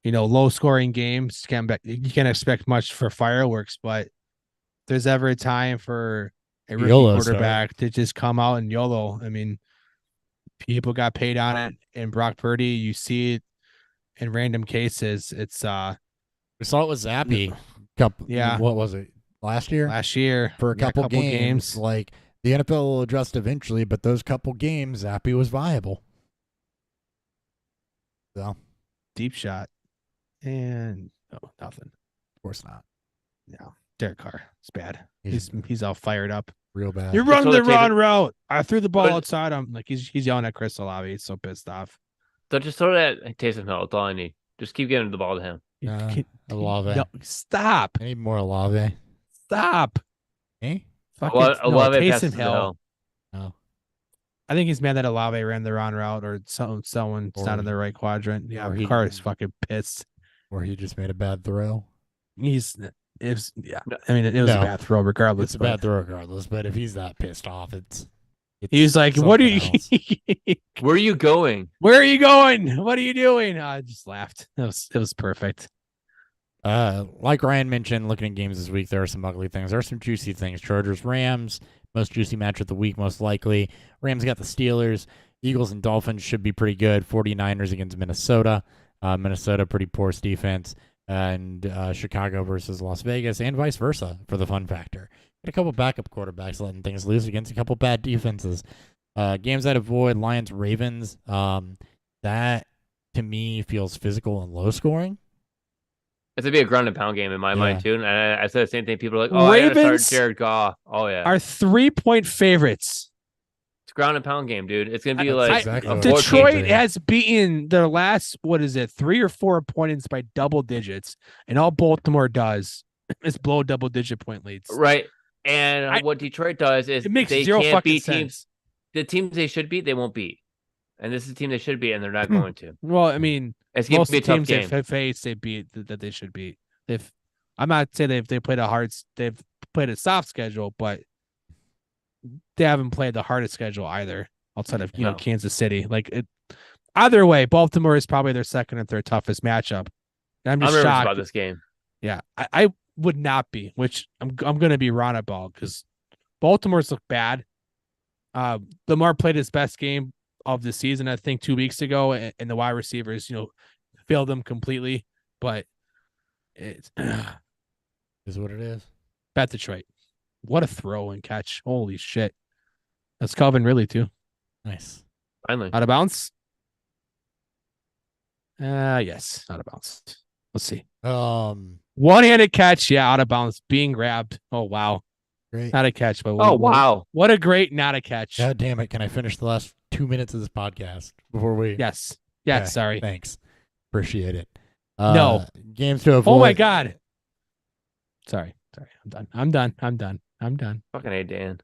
Low scoring games. You can't expect much for fireworks, but if there's ever a time for a rookie quarterback to just come out and YOLO. I mean, people got paid on it. And Brock Purdy, you see it in random cases. It's we saw it with Zappy. What was it? Last year? For a couple games. Like, the NFL will adjust eventually, but those couple games, Zappy was viable. So, deep shot. And nothing. Of course not. No. Derek Carr. It's bad. He's all fired up. Real bad. You're running the wrong route. I threw the ball outside. I'm like, he's yelling at Chris Olave. He's so pissed off. So just throw that Taysom Hill. That's all I need. Just keep getting the ball to him. Olave. No, stop. I need more Olave. Stop. Eh? Olave Taysom Hill. No. I think he's mad that Olave ran the wrong route or someone's not in the right quadrant. Yeah, Carr is fucking pissed. Or he just made a bad throw. I mean, it was a bad throw regardless. It's a bad throw regardless, but if he's that pissed off, he's like, what are you where are you going? Where are you going? What are you doing? I just laughed. It was perfect. Like Ryan mentioned, looking at games this week, there are some ugly things. There are some juicy things. Chargers, Rams, most juicy match of the week, most likely. Rams got the Steelers. Eagles and Dolphins should be pretty good. 49ers against Minnesota. Minnesota, pretty porous defense. And Chicago versus Las Vegas, and vice versa for the fun factor. Got a couple backup quarterbacks letting things loose against a couple bad defenses. Games I'd avoid, Lions, Ravens. That, to me, feels physical and low scoring. It's going to be a ground and pound game in my mind, too. And I said the same thing. People are like, oh, Ravens, I got to start Jared Goff. Oh, yeah. Are 3-point favorites. It's a ground and pound game, dude. It's going to be like Detroit has beaten their last, 3 or 4 opponents by double digits. And all Baltimore does is blow double-digit point leads. Right. And what Detroit does is it makes they zero can't fucking beat sense. teams. The teams they should beat, they won't beat. And this is a team they should beat, and they're not going to. Well, I mean, it's going most to be a tough teams game. they've faced, they beat that they should beat. I'm not saying they played they've played a soft schedule, but they haven't played the hardest schedule either, outside of Kansas City. Either way, Baltimore is probably their second and third toughest matchup. And I'm just shocked about this game. Yeah, I would not be, which I'm going to be wrong about, because Baltimore's look bad. Lamar played his best game of the season, I think, 2 weeks ago, and the wide receivers, failed them completely. But it is what it is. Bet Detroit. What a throw and catch! Holy shit! That's Calvin Ridley too. Nice. Finally, out of bounds. Yes, out of bounds. Let's see. One-handed catch, out of bounds, being grabbed. Oh wow. Great. Not a catch, but wow. What a great not a catch. God damn it. Can I finish the last 2 minutes of this podcast before we Yes. Yeah, okay, sorry. Thanks. Appreciate it. No. Games to avoid. Oh my God. Sorry. I'm done. Fucking A, Dan.